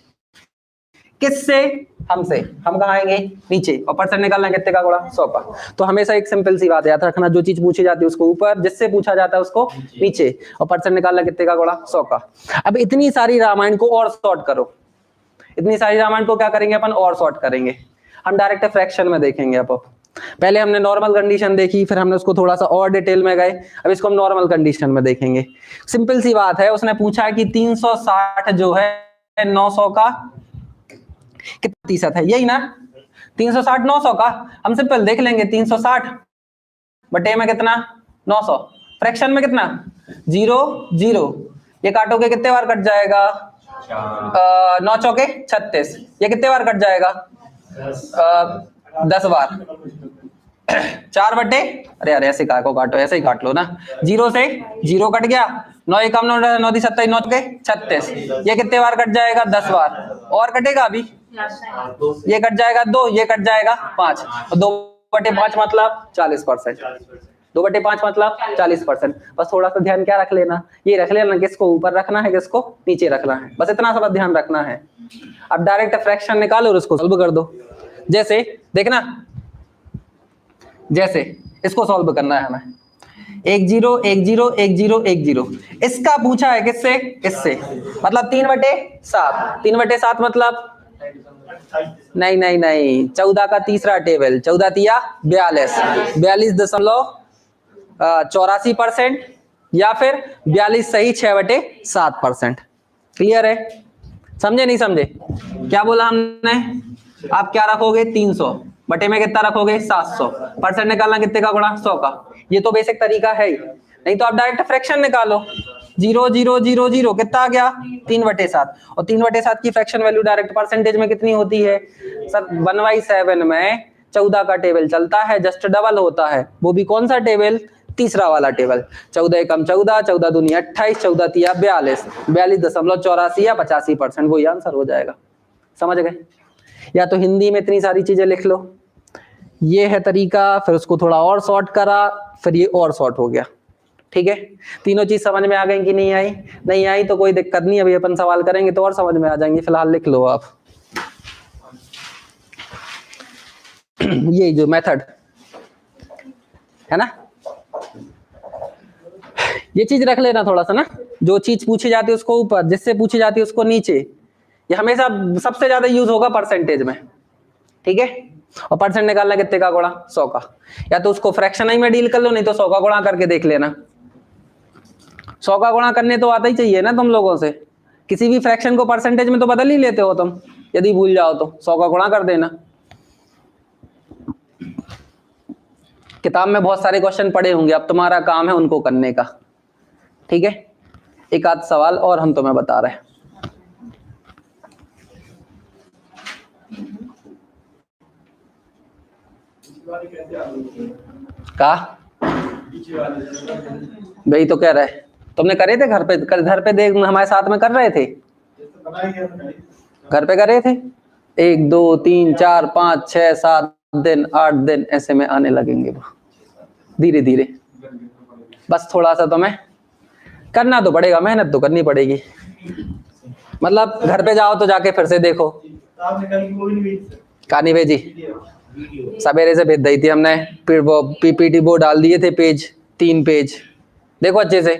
किससे? हमसे। हम कहाँ आएंगे? नीचे। और परसेंट निकालना कितने का? गुणा 100 का। तो हमेशा एक सिंपल सी बात याद रखना, जो चीज पूछी जाती है उसको ऊपर, जिससे पूछा जाता है उसको नीचे। और परसेंट निकालना कितने का? गुणा 100 का। अब इतनी सारी रामायण को और शॉर्ट करो, इतनी सारी रामायण को क्या करेंगे अपन? और शॉर्ट करेंगे। हम डायरेक्ट फ्रैक्शन में देखेंगे। अब पहले हमने नॉर्मल कंडीशन देखी, फिर हमने उसको थोड़ा सा और डिटेल में गए, अब इसको हम नॉर्मल कंडीशन में देखेंगे। सिंपल सी बात है, उसने पूछा कि 360 जो है 900 का कितना प्रतिशत है, यही ना? 360 900 का। हम सिंपल देख लेंगे, 360 बटे में कितना? 900। फ्रैक्शन में कितना? 0 0। ये काटोगे कितने बार कट जाएगा? 9 चौके 36। ये कितने बार कट जाएगा? 10 बार। 4 बटे, अरे यार ऐसे को काटो, ऐसे ही काट लो ना। 0 से 0 कट गया, 9 एकम 9 9 27 9 के 36। ये कितने बार कट जाएगा? 10 बार। और कटेगा अभी, ये कट जाएगा 2, ये कट जाएगा 5, और 2/5 मतलब 40%। 2/5 मतलब 40%। बस थोड़ा सा ध्यान क्या रख लेना, ये रख लेना किसको ऊपर रखना है, किसको नीचे रखना है, बस इतना सा ध्यान रखना है। अब डायरेक्ट फ्रैक्शन निकालो और उसको सॉल्व कर दो। जैसे देखना, जैसे इसको सॉल्व करना है हमें, 1 0 1 0 1 0 1 0, इसका पूछा है किससे, इससे, मतलब 3/7। 3/7 मतलब नहीं नहीं नहीं, 14 का तीसरा टेबल, 14 तिया 42, 42.84%, या फिर 42 सही 6/7%। क्लियर है? समझे नहीं समझे? क्या बोला हमने, आप क्या रखोगे 300 बटे में कितना रखोगे 700, परसेंट निकालना कितने का गुणा 100 का। ये तो बेसिक तरीका है ही, नहीं तो आप डायरेक्ट फ्रैक्शन निकालो। 0 0 0 0 कितना आ गया 3/7, और 3/7 की फ्रैक्शन वैल्यू डायरेक्ट परसेंटेज में कितनी होती है सर, 1/7 में 14 का टेबल चलता है, जस्ट डबल होता है, वो भी कौन सा टेबल, तीसरा वाला टेबल। 14 एकम 14, 14 दूनी 28, 14 तिया 42, 42.84 या 85%, वही आंसर हो जाएगा। समझ गए? या तो हिंदी में इतनी सारी चीजें लिख लो, ये है तरीका, फिर उसको थोड़ा और शॉर्ट करा, फिर ये और शॉर्ट हो गया। ठीक है, तीनों चीज समझ में आ गई कि नहीं आई? नहीं आई तो कोई दिक्कत नहीं, अभी अपन सवाल करेंगे तो और समझ में आ जाएंगे, फिलहाल लिख लो आप। ये जो मेथड है ना, ये चीज रख लेना थोड़ा सा ना, जो चीज पूछी जाती है उसको ऊपर, जिससे पूछी जाती है उसको नीचे। ये हमेशा सबसे ज्यादा यूज होगा परसेंटेज में। ठीक है, और परसेंट निकालना कितने का गुणा 100 का, या तो उसको फ्रैक्शन ही में डील कर लो, नहीं तो 100 का गुणा करके देख लेना। 100 का गुणा करने तो आता ही चाहिए ना तुम लोगों से, किसी भी फ्रैक्शन को परसेंटेज में तो बदल ही लेते हो तुम, यदि भूल जाओ तो 100 का गुणा कर देना। किताब में बहुत सारे क्वेश्चन पड़े होंगे, अब तुम्हारा काम है उनको करने का। ठीक है, एक आध सवाल और हम तुम्हें बता रहे हैं। का भाई तो कह रहे तुमने करे थे घर पे, घर पे देख हमारे साथ में कर रहे थे, घर पे कर रहे थे। 1 2 3 4 5 6 7 दिन 8 दिन ऐसे में आने लगेंगे वो धीरे धीरे। बस थोड़ा सा तुम्हें करना तो पड़ेगा, मेहनत तो करनी पड़ेगी, मतलब घर पे जाओ तो जाके फिर से देखो। कहानी भेजी सवेरे से भेज दी थी हमने, वो पीपीटी वो डाल दिए थे पेज, 3 पेज, देखो अच्छे से।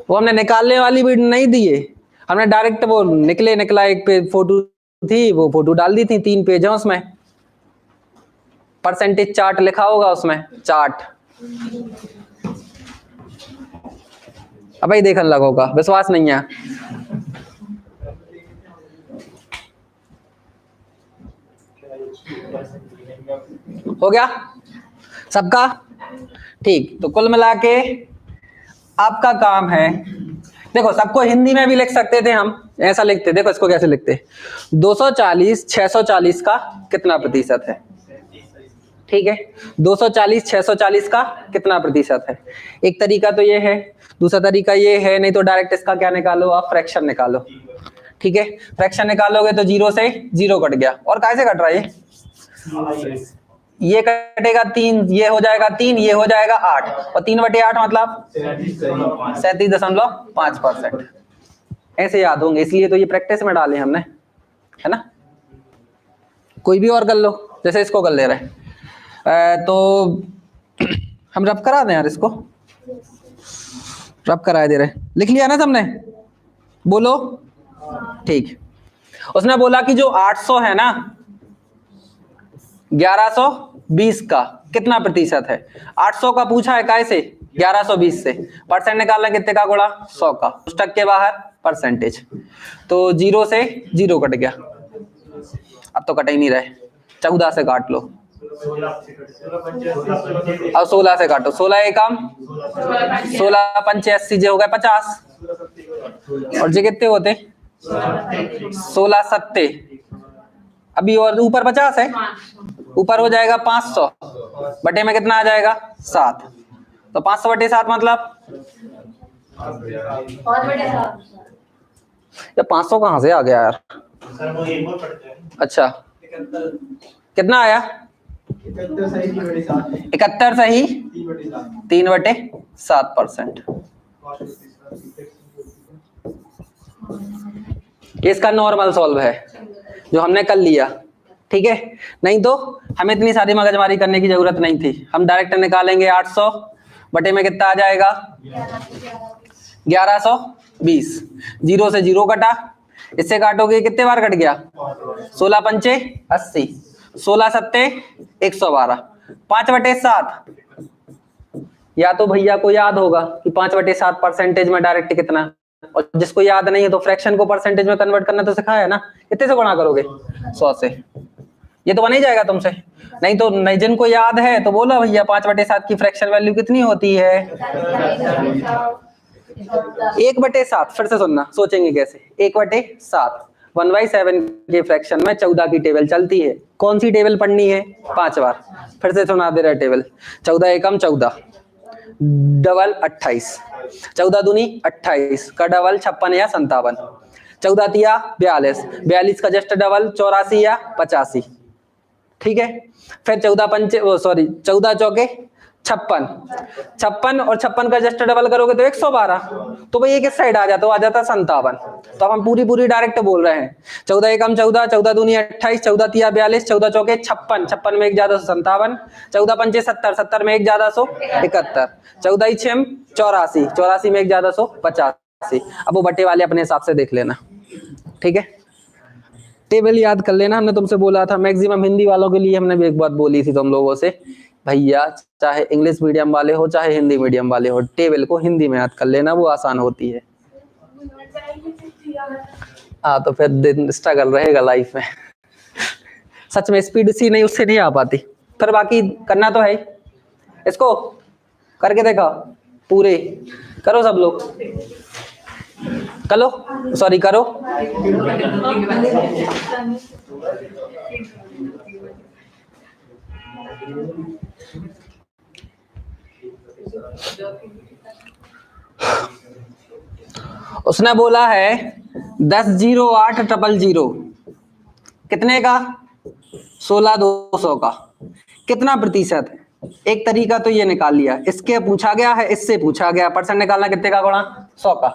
वो हमने निकालने वाली भी नहीं दिए, हमने डायरेक्ट वो निकला एक पेज फोटो थी, वो फोटो डाल दी थी, 3 पेज है उसमें, परसेंटेज चार्ट लिखा होगा उसमें, चार्ट। अब भाई देखने लगोगा, विश्वास नहीं है। हो गया सबका? ठीक, तो कुल मिला के आपका काम है, देखो सबको हिंदी में भी लिख सकते थे हम, ऐसा लिखते, देखो इसको कैसे लिखते, 240 640 का कितना प्रतिशत है। ठीक है, 240 640 का कितना प्रतिशत है। एक तरीका तो ये है, दूसरा तरीका ये है, नहीं तो डायरेक्ट इसका क्या निकालो आप, फ्रैक्शन निकालो। ठीक है, फ्रैक्शन निकालोगे तो 0 से 0 कट गया, और कैसे कट रहा है ये कटेगा 3, ये हो जाएगा 3, ये हो जाएगा 8, और 3/8 मतलब 37.5%। ऐसे याद होंगे, इसलिए तो ये प्रैक्टिस में डाले हमने, है ना। कोई भी और कर लो, जैसे इसको कर ले रहे तो हम रब करा दें यार, इसको रब करा दे रहे, लिख लिया ना सबने, बोलो। ठीक, उसने बोला कि जो 800 है ना, 1120 का कितना प्रतिशत है। 800 का पूछा है कैसे, 1120 से, परसेंट निकालना कितने का गुणा 100 का, पुस्तक के बाहर परसेंटेज, तो 0 से 0 कट गया, अब तो कट ही नहीं रहे, 14 से काट लो, अब 16 से काटो, 16 एकम 16 पंचे 80 जो हो गए 50, और जे कितने होते 16 सत्ते, अभी और ऊपर 50 है, ऊपर हो जाएगा 500, बटे में कितना आ जाएगा 7, तो 500/7 मतलब ये 500 कहां से आ गया यार, सर वो एक और पढ़ते हैं। अच्छा, कितना आया? 71 सही 3/7%। इसका नॉर्मल सॉल्व है जो हमने कर लिया, ठीक है। नहीं तो हमें इतनी सारी मगजमारी करने की जरूरत नहीं थी, हम डायरेक्ट निकालेंगे 800 बटे में कितना आ जाएगा 1120। 0 से 0 कटा, इससे काटोगे कितने बार कट गया 16 पंचे 80, 16 सत्ते 112, 5/7। या तो भैया को याद होगा कि 5/7 परसेंटेज में डायरेक्ट कितना, और जिसको याद नहीं है तो फ्रैक्शन को परसेंटेज में कन्वर्ट करना तो सिखाया है ना, कितने से गुणा करोगे 100 से, ये तो बन ही जाएगा तुमसे। नहीं तो नहीं, जिनको याद है तो बोला भैया 5/7 की फ्रैक्शन वैल्यू कितनी होती है 1/7। फिर से सुनना, सोचेंगे कैसे 1/7। 1/7 के फ्रैक्शन में 14 की टेबल चलती है। कौन सी टेबल पढ़नी है 5 बार, फिर से सुना दे रहा टेबल। 14 एकम 14, डबल 28, 14 दूनी 28 का डबल 56 या 57, 14 तिया 42, 42 का जस्ट डबल 84 या 85, ठीक है। फिर 14 पंचे 14 चौके 56, 56 और 56 का जस्ट डबल करोगे तो 112, तो भाई ये किस साइड आ जाता, आ जाता 57। तो हम पूरी डायरेक्ट बोल रहे हैं 14 एकम 14, 14 दूनी 28, 14 तिया 42, 14 चौके 56, 56 में 1 ज्यादा 57, 14 पंचे 70, 70 में 1 ज्यादा 71, 14 छम 84, 84 में 1 ज्यादा 85। अब वो बटे वाले अपने हिसाब से देख लेना, ठीक है। टेबल याद कर लेना, हमने तुमसे बोला था मैक्सिमम हिंदी वालों के लिए हमने भी एक बात बोली थी तुम लोगों से, भैया चाहे इंग्लिश मीडियम वाले हो चाहे हिंदी मीडियम वाले हो, टेबल को हिंदी में याद कर लेना, वो आसान होती है। हाँ तो फिर दिन स्ट्रगल रहेगा लाइफ में सच में स्पीड सी नहीं, उससे नहीं आ पाती। फिर बाकी करना तो है, इसको करके देखा, पूरे करो सब लोग, करो। उसने बोला है 10,08,000 कितने का 16,200 का कितना प्रतिशत है। एक तरीका तो ये निकाल लिया, इसके पूछा गया है, इससे पूछा गया, परसेंट निकालना कितने का गुणा 100 का,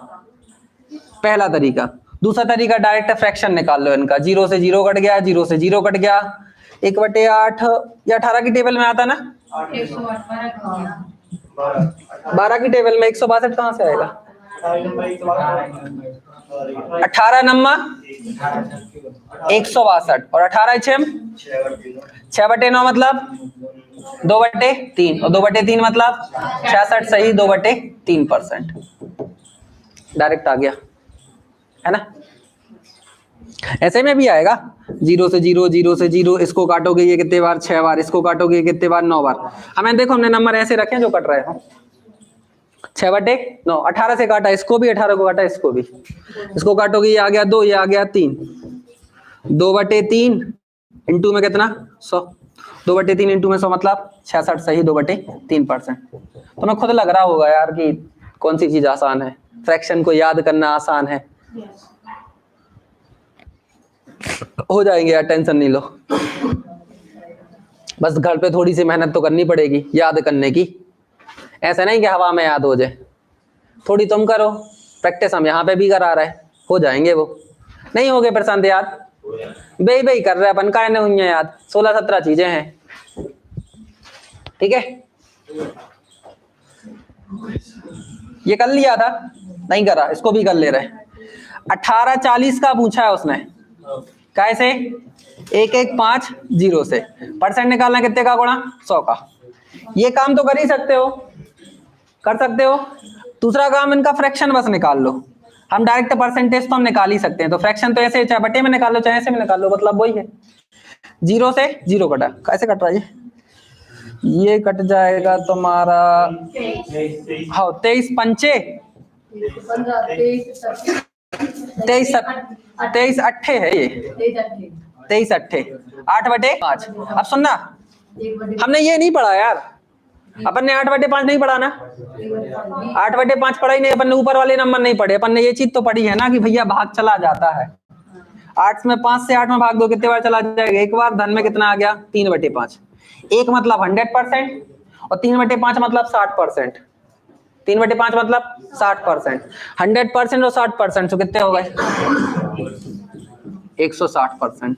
पहला तरीका। दूसरा तरीका डायरेक्ट फ्रैक्शन निकाल लो इनका, 0 से 0 कट गया, 0 से 0 कट गया, 1/8 या 18 की टेबल में आता ना, 12 की टेबल में 162 कहां से आएगा, 18 नंबर 162 और 18 छम 6/9 मतलब 2/3 और 2/3 मतलब 66 सही 2/3%। डायरेक्ट आ गया है ना। ऐसे में भी आएगा 0 से 0, 0 से 0, इसको काटोगे ये कितने बार 6 बार, इसको काटोगे ये कितने बार 9 बार। हमें देखो हमने नंबर ऐसे रखे हैं जो कट रहे हो 6/9, 18 से काटा इसको भी, 18 को काटा इसको भी, इसको काटोगे ये आ गया 2, ये आ गया 3, 2/3 इंटू में कितना 100, 2/3 इंटू में 100 मतलब 66 सही 2/3%। तो मैं खुद लग रहा होगा यार कि कौन सी चीज आसान है, फ्रैक्शन को याद करना आसान है। हो जाएंगे यार, टेंशन नहीं लो, बस घर पे थोड़ी सी मेहनत तो करनी पड़ेगी याद करने की, ऐसा नहीं कि हवा में याद हो जाए, थोड़ी तुम करो प्रैक्टिस, हम यहाँ पे भी करा रहे हैं, हो जाएंगे वो। नहीं हो गए प्रशांत याद, बेई कर रहे अपन, का नहीं हुई है याद, 16-17 चीजें हैं, ठीक है। ये कर लिया था, नहीं करा, इसको भी कर ले रहे। 1840 का पूछा है उसने, कैसे 1150 से परसेंट निकालना कितने का गुणा 100 का। ये काम तो कर ही सकते हो, कर सकते हो। दूसरा काम इनका फ्रैक्शन बस निकाल लो, हम डायरेक्ट परसेंटेज तो हम निकाल ही सकते हैं, तो फ्रैक्शन तो ऐसे चाहे बटे में निकाल लो चाहे ऐसे में निकाल लो, मतलब वही है। 0 से 0 कटा, कैसे कट रहा है ये कट जाएगा तुम्हारा, हाँ 23 पंचे 23 अट्ठे है ये, 23 अट्ठे 8/5। अब सुनना, हमने ये नहीं पढ़ा यार, अपन ने 8/5 नहीं पढ़ा ना, 8/5 पढ़ा ही नहीं अपन ने, ऊपर वाले नंबर नहीं पढ़े अपन ने, ये चीज तो पढ़ी है ना कि भैया भाग चला जाता है। 8 में 5 से 8 में भाग दो, कितने बार चला जाएगा? एक बार। धन में कितना आ गया? 3/5। 1 मतलब 100% और 3/5 मतलब 60%। 3/5 मतलब 60%। 100% और 60%, तो कितने हो गए? 160%।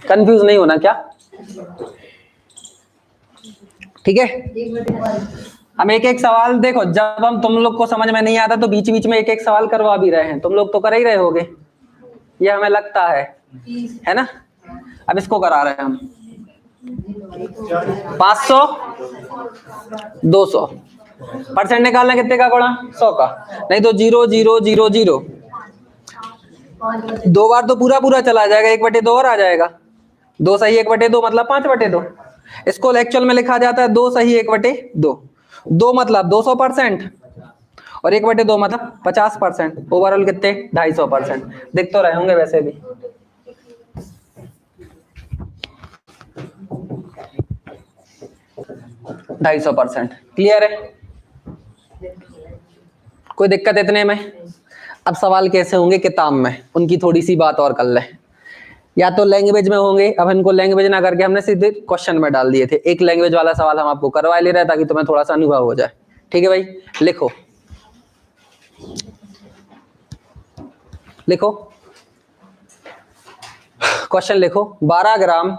कंफ्यूज नहीं होना क्या? ठीक है, हम एक एक सवाल देखो, जब हम तुम लोग को समझ में नहीं आता तो बीच बीच में एक एक सवाल करवा भी रहे हैं, तुम लोग तो कर ही रहे होगे, ये हमें लगता है ना। अब इसको करा रहे हैं हम 500 200 परसेंट निकालना, कितने का गुणा? 100 का। नहीं तो 0 0 0 0, 2 बार तो पूरा पूरा चला जाएगा, 1/2 और आ जाएगा। 2 सही 1/2 मतलब 5/2। इसको एक्चुअल में लिखा जाता है 2 सही 1/2। 2 मतलब 200% और 1/2 मतलब 50%। ओवरऑल कितने? 250%। दिख तो रहे होंगे वैसे भी। %250। क्लियर है? कोई दिक्कत इतने में? अब सवाल कैसे होंगे किताब में, उनकी थोड़ी सी बात और कर ले। या तो लैंग्वेज में होंगे, अब इनको लैंग्वेज ना करके हमने सीधे क्वेश्चन में डाल दिए थे। एक लैंग्वेज वाला सवाल हम आपको करवा ले रहे हैं ताकि तुम्हें थोड़ा सा अनुभव हो जाए। ठीक है भाई, लिखो लिखो क्वेश्चन लिखो। 12 ग्राम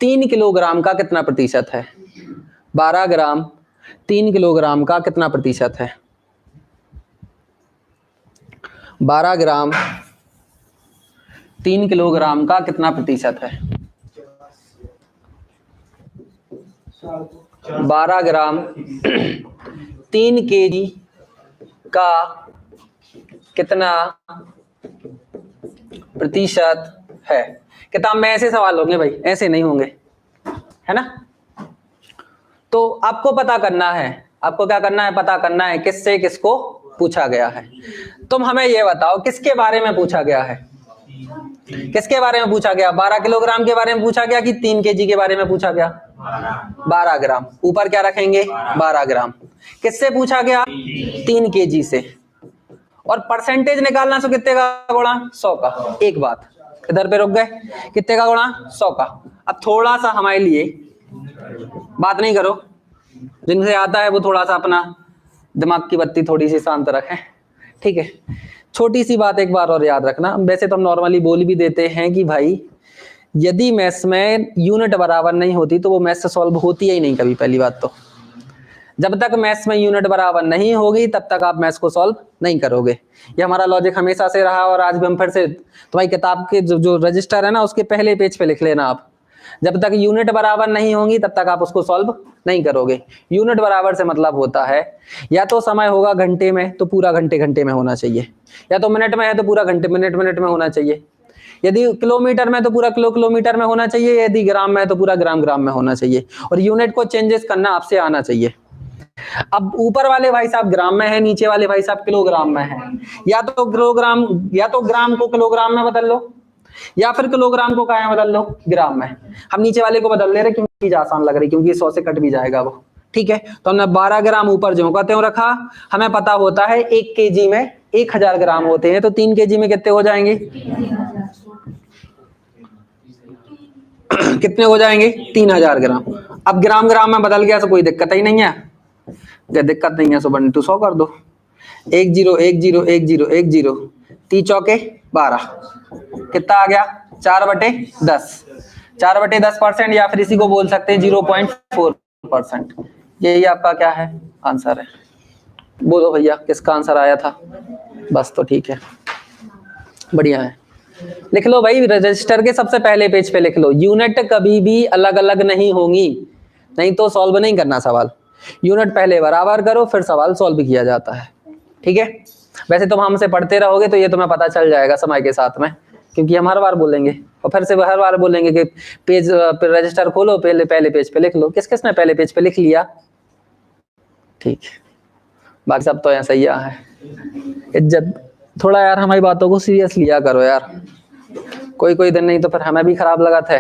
3 किलोग्राम का कितना प्रतिशत है? 12 ग्राम 3 किलोग्राम का कितना प्रतिशत है? 12 ग्राम 3 किलोग्राम का कितना प्रतिशत है? 12 ग्राम 3 केजी का कितना प्रतिशत है? किताब में ऐसे सवाल होंगे भाई, ऐसे नहीं होंगे, है ना। तो आपको पता करना है, आपको क्या करना है? पता करना है किससे किसको पूछा गया है। तुम हमें ये बताओ किसके बारे में पूछा गया है? किसके बारे में पूछा गया? 12 किलोग्राम के बारे में पूछा गया कि 3 केजी के बारे में पूछा गया? 12 ग्राम। ऊपर क्या रखेंगे? 12 ग्राम। किससे पूछा गया? 3 केजी से। और परसेंटेज निकालना, सो कितने का गुणा? 100 का। एक बात इधर पे रुक गए, कितने का गुणा? 100 का। अब थोड़ा सा हमारे लिए बात नहीं करो, जिनसे आता है वो थोड़ा सा अपना दिमाग की बत्ती थोड़ी सी शांत रखें, ठीक है। छोटी सी बात एक बार और याद रखना, वैसे तो हम नॉर्मली बोल भी देते हैं कि भाई यदि मैथ्स में यूनिट बराबर नहीं होती तो वो मैथ्स सॉल्व होती ही नहीं कभी। पहली बात तो जब तक मैथ्स में यूनिट बराबर नहीं होगी तब तक आप मैथ्स को सॉल्व नहीं करोगे। ये हमारा लॉजिक हमेशा से रहा और आज भी हम फिर से तुम्हारी किताब के जो रजिस्टर है ना उसके पहले पेज पे लिख लेना आप, जब तक यूनिट बराबर नहीं होंगी तब तक आप उसको सॉल्व नहीं करोगे। यूनिट बराबर से मतलब होता है या तो समय होगा घंटे में तो पूरा घंटे घंटे में होना चाहिए, या तो मिनट में है तो पूरा घंटे मिनट मिनट में होना चाहिए, यदि किलोमीटर में तो पूरा किलोमीटर में होना चाहिए, यदि ग्राम में है तो पूरा ग्राम ग्राम में होना चाहिए। और यूनिट को चेंजेस करना आपसे आना चाहिए। अब ऊपर वाले भाई साहब ग्राम में है, नीचे वाले भाई साहब किलोग्राम में है, या तो किलोग्राम या तो ग्राम को किलोग्राम में बदल लो या फिर किलोग्राम को क्या बदल लो? ग्राम में। हम नीचे वाले को बदल ले रहे क्योंकि आसान लग रही, क्योंकि 100 से कट भी जाएगा वो, ठीक है। तो हमने 12 ग्राम ऊपर जो का त्यों रखा। हमें पता होता है 1 केजी में 1000 ग्राम होते हैं, तो 3 केजी में कितने हो जाएंगे? कितने हो जाएंगे? 3000 ग्राम। अब ग्राम ग्राम में बदल गया तो कोई दिक्कत ही नहीं है, दिक्कत नहीं है, सो 1/2 कर दो। 1 0 1 0 1 0 1 0 3 चौके 12, कितना आ गया? 4/10। 4/10% या फिर इसी को बोल सकते हैं 0.4%। यही आपका क्या है? आंसर है। बोलो भैया किसका आंसर आया था? बस तो ठीक है, बढ़िया है। लिख लो भाई, रजिस्टर के सबसे पहले पेज पे लिख लो, यूनिट कभी भी अलग अलग नहीं होंगी, नहीं तो सॉल्व नहीं करना सवाल। यूनिट पहले बराबर करो फिर सवाल सॉल्व किया जाता है, ठीक है। वैसे तुम हमसे पढ़ते रहोगे तो ये तुम्हें पता चल जाएगा समय के साथ में, क्योंकि हम हर बार बोलेंगे और फिर से हर बार बोलेंगे कि पेज रजिस्टर खोलो, पहले पेज पे लिख लो। किस किसने पहले पेज पे लिख लिया? ठीक है, बाकी सब तो यहाँ सही है। इज्जत थोड़ा यार हमारी बातों को सीरियस लिया करो यार। कोई कोई दिन नहीं तो फिर हमें भी खराब लगा था,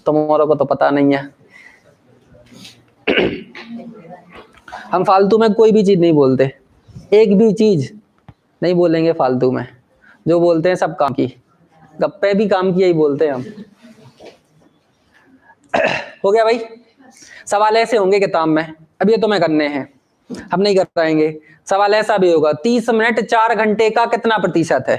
तुम्हारों को तो पता नहीं है। हम फालतू में कोई भी चीज नहीं बोलते, एक भी चीज नहीं बोलेंगे फालतू में। जो बोलते हैं सब काम की, गप्पे भी काम की ही बोलते हैं हम। हो गया भाई। सवाल ऐसे होंगे किताब में, अब ये तुम्हें करने हैं, हम नहीं कर पाएंगे। सवाल ऐसा भी होगा, 30 मिनट 4 घंटे का कितना प्रतिशत है?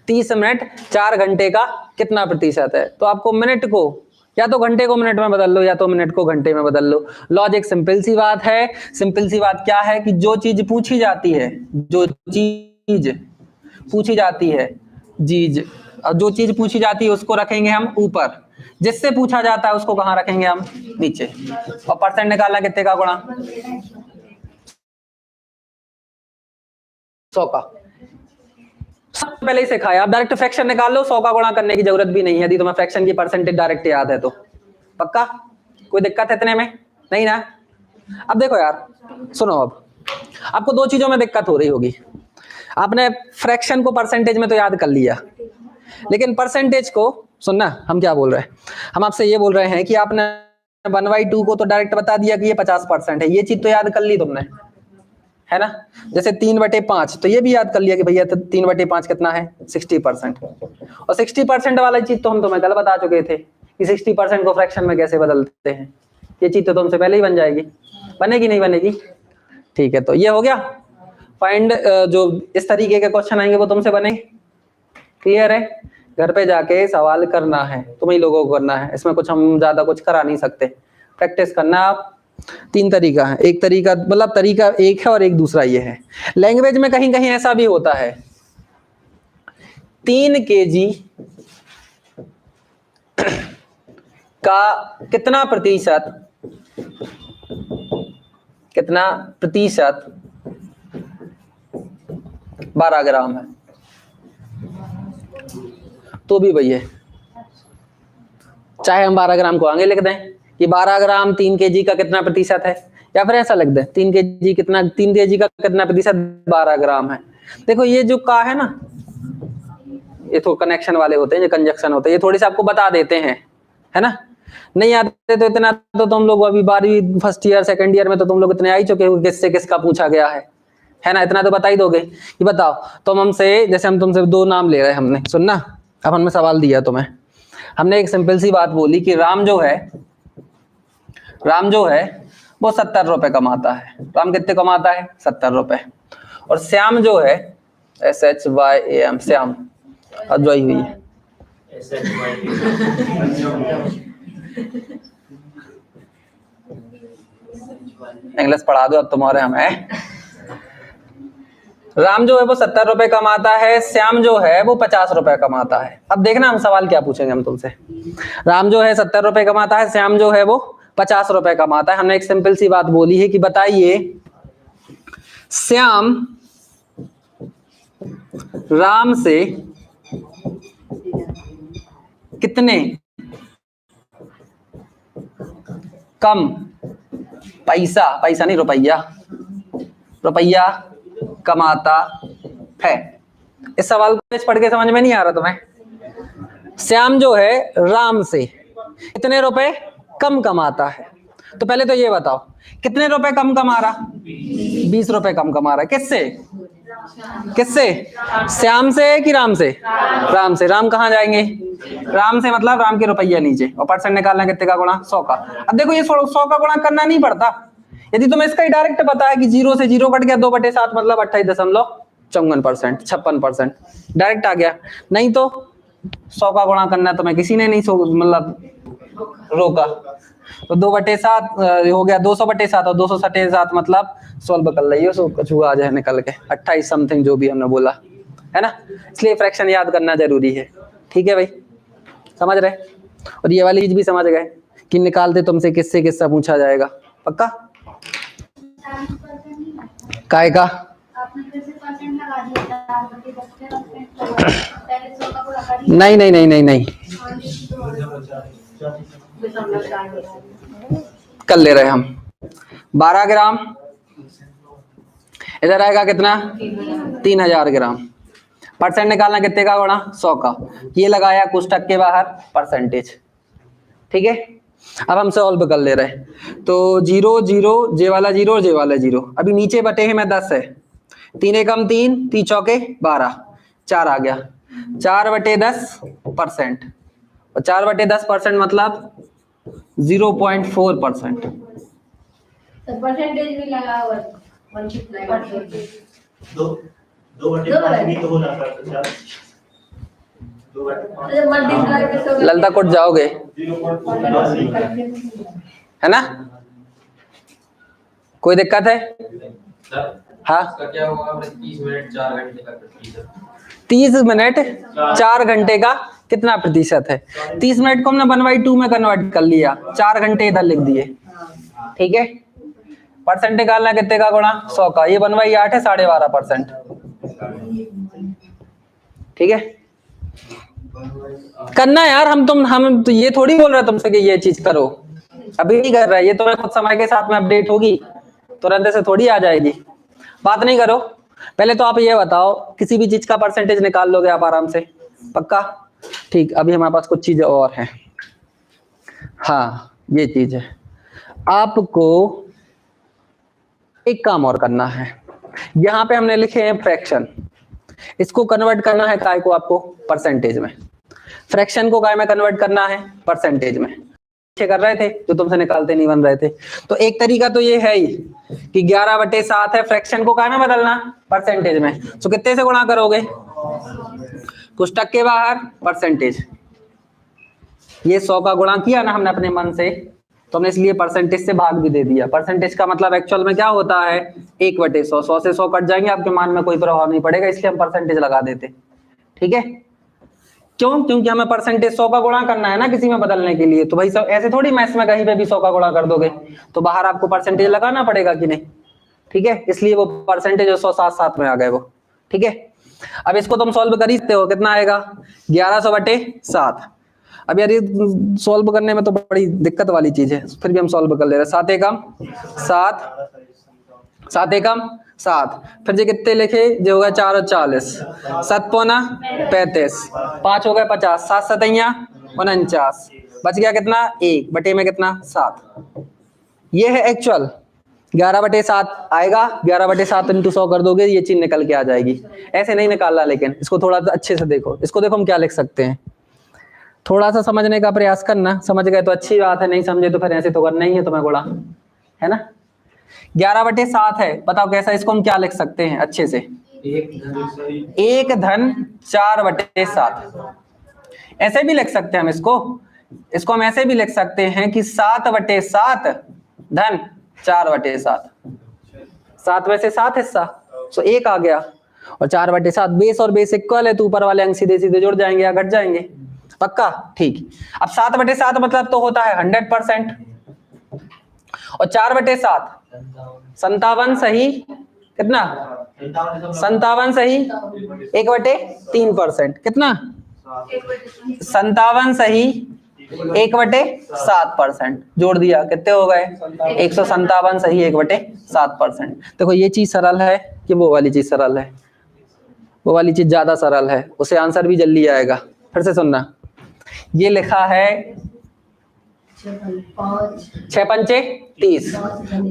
30 मिनट 4 घंटे का कितना प्रतिशत है? तो आपको मिनट को या तो घंटे को मिनट में बदल लो, या तो मिनट को घंटे में बदल लो। लॉजिक सिंपल सी बात है। सिंपल सी बात क्या है कि जो चीज पूछी जाती है, जो चीज पूछी जाती है, जो चीज पूछी जाती है उसको रखेंगे हम ऊपर, जिससे पूछा जाता है उसको कहाँ रखेंगे हम? नीचे। और परसेंट निकालना कितने का गुणा? 100 का। पहले ही सिखाया, आप डायरेक्ट फ्रैक्शन निकाल लो, 100 का गुणा करने की जरूरत भी नहीं है यदि तुम्हें फ्रैक्शन की परसेंटेज डायरेक्ट याद है तो। पक्का? कोई दिक्कत है इतने में? नहीं ना? अब देखो यार, सुनो, अब आपको दो चीजों में दिक्कत हो रही होगी। आपने फ्रैक्शन को परसेंटेज में तो याद कर लिया, लेकिन परसेंटेज को सुनना, हम क्या बोल रहे हैं, हम आपसे ये बोल रहे हैं कि आपने 1/2 को तो डायरेक्ट बता दिया कि ये 50% है, ये चीज तो याद कर ली तुमने, है ना? जैसे 3/5 तो ये भी याद कर लिया कि भैया 3/5 कितना है? 60%। और 60% वाला चीज तो हम तुम्हें कल बता चुके थे कि 60% को फ्रैक्शन में कैसे बदलते हैं। ये चीज तो तुमसे पहले ही बन जाएगी। बनेगी नहीं बनेगी? ठीक है, तो ये हो गया फाइंड। जो इस तरीके के क्वेश्चन आएंगे वो तुमसे बनेंगे। क्लियर है? घर पे जाके सवाल करना है, तुम्हें लोगों को करना है, इसमें कुछ हम ज्यादा कुछ करा नहीं सकते। प्रैक्टिस करना आप। 3 तरीका है, एक तरीका मतलब तरीका एक है और एक दूसरा ये है। लैंग्वेज में कहीं कहीं ऐसा भी होता है, 3 kg का कितना प्रतिशत 12 ग्राम है, तो भी भैया चाहे हम 12 ग्राम को आगे लिख दें कि 12 ग्राम 3 kg का कितना प्रतिशत है, या फिर ऐसा लिख दें 3 kg का कितना प्रतिशत 12 ग्राम है। देखो ये जो का है ना, ये तो कनेक्शन वाले होते हैं, ये कंजक्शन होते हैं, ये थोड़ी सी आपको बता देते हैं, है ना? नहीं आते तो इतना तो तुम लोग अभी 12वीं फर्स्ट ईयर सेकंड ईयर में तो तुम लोग इतने आ ही चुके हो, किससे किसका पूछा गया है ना? इतना तो बता ही दोगे कि बताओ तुम हमसे, जैसे हम तुमसे 2 नाम ले रहे हैं हमने, सुनना, अब हमने सवाल दिया तुम्हें, हमने एक सिंपल सी बात बोली कि राम जो है वो 70 रुपए कमाता है। राम कितने कमाता है? 70 रुपए। और श्याम जो है SHYAM, श्याम अजवाई हुई है, इंग्लिश पढ़ा दो अब तुम्हारे हमें। राम जो है वो 70 रुपए कमाता है, श्याम जो है वो 50 रुपए कमाता है। अब देखना हम सवाल क्या पूछेंगे हम तुमसे। राम जो है 70 रुपए कमाता है, श्याम जो है वो 50 रुपए कमाता है। हमने एक सिंपल सी बात बोली है कि बताइए श्याम राम से कितने कम पैसा नहीं रुपया कमाता है। इस सवाल को पढ़ के समझ में नहीं आ रहा तुम्हें? श्याम जो है राम से कितने रुपए कम कमाता है, तो पहले तो ये बताओ कितने रुपए कम कमा रहा? 20 रुपए कम कमा रहा है। किससे? श्याम से कि राम से? राम से। राम कहाँ जाएंगे? राम से मतलब राम के रुपया नीचे, और परसेंट निकालना कितने का गुणा? 100 का। अब देखो ये 100 का गुणा करना नहीं पड़ता, यदि तुम्हें इसका ही डायरेक्ट पता है कि 0 से 0 कट गया 2/7 मतलब 28.54%, 56% डायरेक्ट आ गया। नहीं तो 100 का गुणा करना तुम्हें किसी ने नहीं मतलब रोका, तो 2/7 हो गया 200/7, और 200/7 मतलब सॉल्व कर लियो, सो कुछ आ जाए निकल के 28 समथिंग जो भी हमने बोला, है ना? इसलिए फ्रैक्शन याद करना जरूरी है। ठीक है भाई, समझ रहे? और ये वाली चीज भी समझ गए कि निकालते तुमसे किससे किससे पूछा जाएगा। पक्का? काय का? नहीं कर ले रहे हम। 12 ग्राम इधर आएगा कितना? 3000 ग्राम। परसेंट निकालना कितने का गुणा 100 का, ये लगाया कोष्टक के बाहर परसेंटेज। ठीक है, अब हम सॉल्व कर ले रहे हैं। तो 0 0 जे वाला 0 और जे वाला 0, अभी नीचे बटे हैं में 10 है, 3 एकम 3, 3 चौके 12, 4 आ गया, 4/10%, और 4/10% मतलब 0.4%। परसेंटेज भी लगा हुआ है, ललता कोट जाओगे है ना, कोई दिक्कत है? हाँ, क्या होगा 30 मिनट 4 घंटे का प्रतिशत? 30 मिनट 4 घंटे का कितना प्रतिशत है? 30 मिनट को हमने 1/2 में कन्वर्ट कर लिया, 4 घंटे इधर लिख दिए। ठीक है, परसेंट निकालना कितने का गुणा 100 का, ये 1/8 है, 12.5%। ठीक है, करना यार, हम तो ये थोड़ी बोल रहे तुमसे कि ये चीज करो, अभी नहीं कर रहा है, ये तुम्हें कुछ समय के साथ में अपडेट होगी, तुरंत से थोड़ी आ जाएगी। बात नहीं करो, पहले तो आप ये बताओ, किसी भी चीज का परसेंटेज निकाल लोगे आप आराम से, पक्का? ठीक, अभी हमारे पास कुछ चीजें और हैं। हाँ, ये चीज है, आपको एक काम और करना है। यहाँ पे हमने लिखे हैं फ्रैक्शन, इसको कन्वर्ट करना है काय को आपको परसेंटेज में, फ्रैक्शन को काय में कन्वर्ट करना है परसेंटेज में। कर रहे थे जो तुमसे निकालते नहीं बन रहे थे, तो एक तरीका तो ये है ही कि 11/7 है, फ्रैक्शन को काय में बदलना परसेंटेज में, तो कितने से गुणा करोगे? कोष्टक के बाहर परसेंटेज, ये 100 का गुणा किया ना हमने अपने मन से, तो हमने इसलिए परसेंटेज से भाग भी दे दिया। परसेंटेज का मतलब एक्चुअल में क्या होता है 1/100, 100 से 100 कट जाएंगे, आपके मान में कोई प्रभाव नहीं पड़ेगा, इसलिए हम परसेंटेज लगा देते। ठीक है, क्यों? क्योंकि हमें परसेंटेज 100 का गुणा करना है ना किसी में बदलने के लिए, तो भाई सब ऐसे थोड़ी मैथ्स में कहीं पे भी 100 का गुणा कर दोगे, तो बाहर आपको परसेंटेज लगाना पड़ेगा कि नहीं। ठीक है, इसलिए वो परसेंटेज 100 साथ साथ में आ गए वो। ठीक है, अब इसको तुम सॉल्व कर ही सकते हो, कितना आएगा 1100/7। अब यार ये सॉल्व करने में तो बड़ी दिक्कत वाली चीज है, फिर भी हम सॉल्व कर ले रहे हैं। 7 एकम 7, 7 एकम 7, फिर जो कितने लिखे जो हो गया 4 और 40, 7 पौना 35, 5 हो गए 50, 7 7 49, बच गया कितना 1 बटे में कितना 7। ये है एक्चुअल 11/7 आएगा, 11/7 × 100 कर दोगे ये चीज निकल के आ जाएगी। ऐसे नहीं निकालना, लेकिन इसको थोड़ा सा अच्छे से देखो, इसको देखो हम क्या लिख सकते हैं, थोड़ा सा समझने का प्रयास करना, समझ गए तो अच्छी बात है, नहीं समझे तो फिर ऐसे तो करना ही है तुम्हें गुणा, है ना। 11/7 है, बताओ कैसा, इसको हम क्या लिख सकते हैं अच्छे से? 1 धन 4/7, ऐसे भी लिख सकते हैं हम इसको हम ऐसे भी लिख सकते हैं कि 7/7 धन 4/7, 7 में से 7 हिस्सा, तो 1 आ गया, और 4/7 बेस और बेस इक्वल है, तो ऊपर वाले अंक सीधे सीधे जुड़ जाएंगे या घट जाएंगे, पक्का। ठीक, अब 7/7 मतलब तो होता है 100%, और 4/7 57 सही कितना, 57 सही 1/3%, कितना 57 सही 1/7%, जोड़ दिया कितने हो गए 157 सही 1/7%। देखो ये चीज सरल है कि वो वाली चीज सरल है? वो वाली चीज ज्यादा सरल है, उसे आंसर भी जल्दी आएगा। फिर से सुनना, ये लिखा है 6 पंचे 30,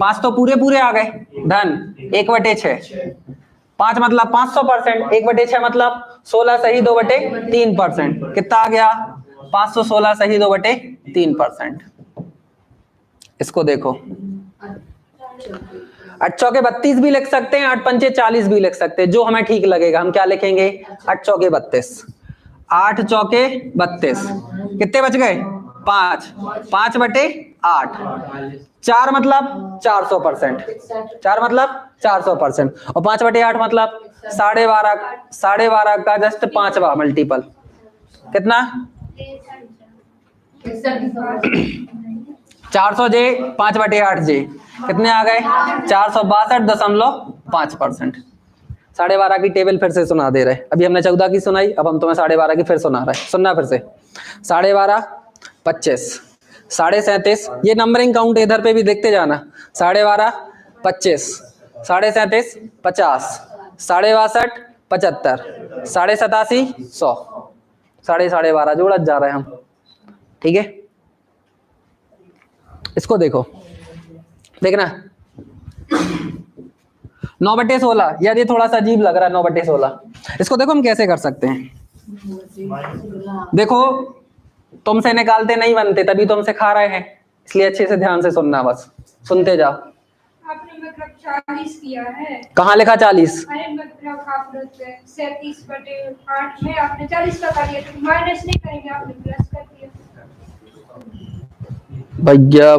5 तो पूरे पूरे आ गए, धन 1/6, 5 मतलब 500%, 1/6 मतलब 16 सही 2/3%, कितना आ गया 516 सही 2/3%। इसको देखो 8 चौके 32 भी लिख सकते हैं, 8 पंचे 40 भी लिख सकते हैं, जो हमें ठीक लगेगा। हम क्या लिखेंगे 8 चौके 32, 8 चौके 32, कितने बच गए 5, 5/8, 4 मतलब 400%, 4 मतलब 400%, और 5/8 मतलब 12.5 का जस्ट 5वां मल्टीपल, कितना 400 जे 5/8 जे, कितने आ गए 462.5%। 12.5 की टेबल फिर से सुना दे रहे, अभी हमने 14 की सुनाई, अब हम तुम्हें 12.5 की फिर सुना रहे, सुनना फिर से। 12.5 25, 37.5, ये नंबरिंग काउंट इधर पे भी देखते जाना, 12.5 25, 37.5 50, 62 75, 87, 100, 12.5 जोड़ा जा रहे हैं हम। ठीक है, इसको देखो, देखना 9/16, यार ये थोड़ा सा अजीब लग रहा है 9/16। इसको देखो हम कैसे कर सकते हैं। देखो तुमसे निकालते नहीं बनते, तभी तुम सिखा रहे हैं, इसलिए अच्छे से ध्यान से सुनना, बस सुनते जाओ। आपने मतलब 40 किया है। कहाँ लिखा 40? अरे मतलब आप 37/8 में आपने 40 का कर लिया, तो माइनस नहीं करेंगे, आपने प्लस कर दिया। भैया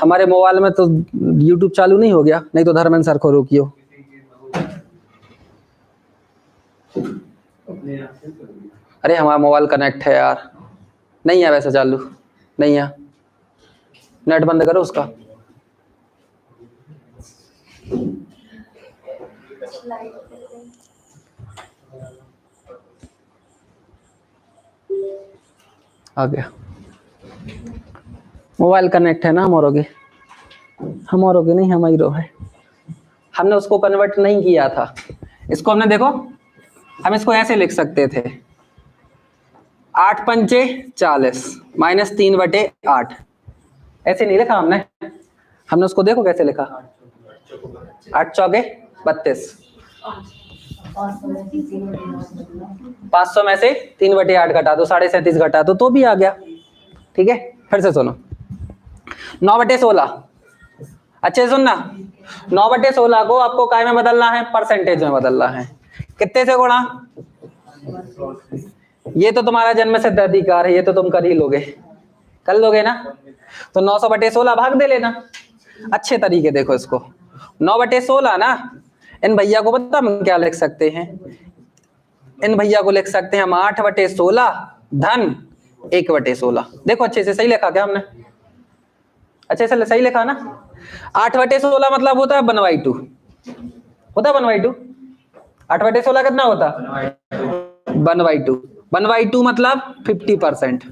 हमारे मोबाइल में तो YouTube चालू नहीं हो गया, नहीं तो धर्मेंद्र सर को रोकियो। अरे हमारा मोबाइल कनेक्ट है यार, नहीं है वैसे चालू, नहीं है, नेट बंद करो उसका। आ गया, मोबाइल कनेक्ट है ना हमारों के नहीं, हमारी रो है, हमने उसको कन्वर्ट नहीं किया था। इसको हमने देखो, हम इसको ऐसे लिख सकते थे 8 पंचे 40 माइनस 3/8, ऐसे नहीं लिखा हमने उसको देखो कैसे लिखा, 8 चौके 32, 500 में से 3/8 घटा दो, 37.5 घटा दो तो भी आ गया। ठीक है, फिर से सुनो, 9/16, अच्छे सुनना, 9/16 को आपको काय में बदलना है, परसेंटेज में बदलना है। कितने से गुणा? ये तो तुम्हारा जन्म सिद्ध अधिकार है, ये तो तुम कर ही लोगे, कर लोगे ना। तो 900/16 भाग दे लेना। अच्छे तरीके देखो इसको, 9/16 ना, इन भैया को पता हम क्या लिख सकते हैं, इन भैया को लिख सकते हैं हम 8/16 धन 1/16। देखो अच्छे से सही लिखा क्या हमने, अच्छे से सही लिखा ना। 8/16 मतलब होता है 1/2, होता है 1/2। 8/16 कितना होता? 1/2। 1/2 मतलब 50%,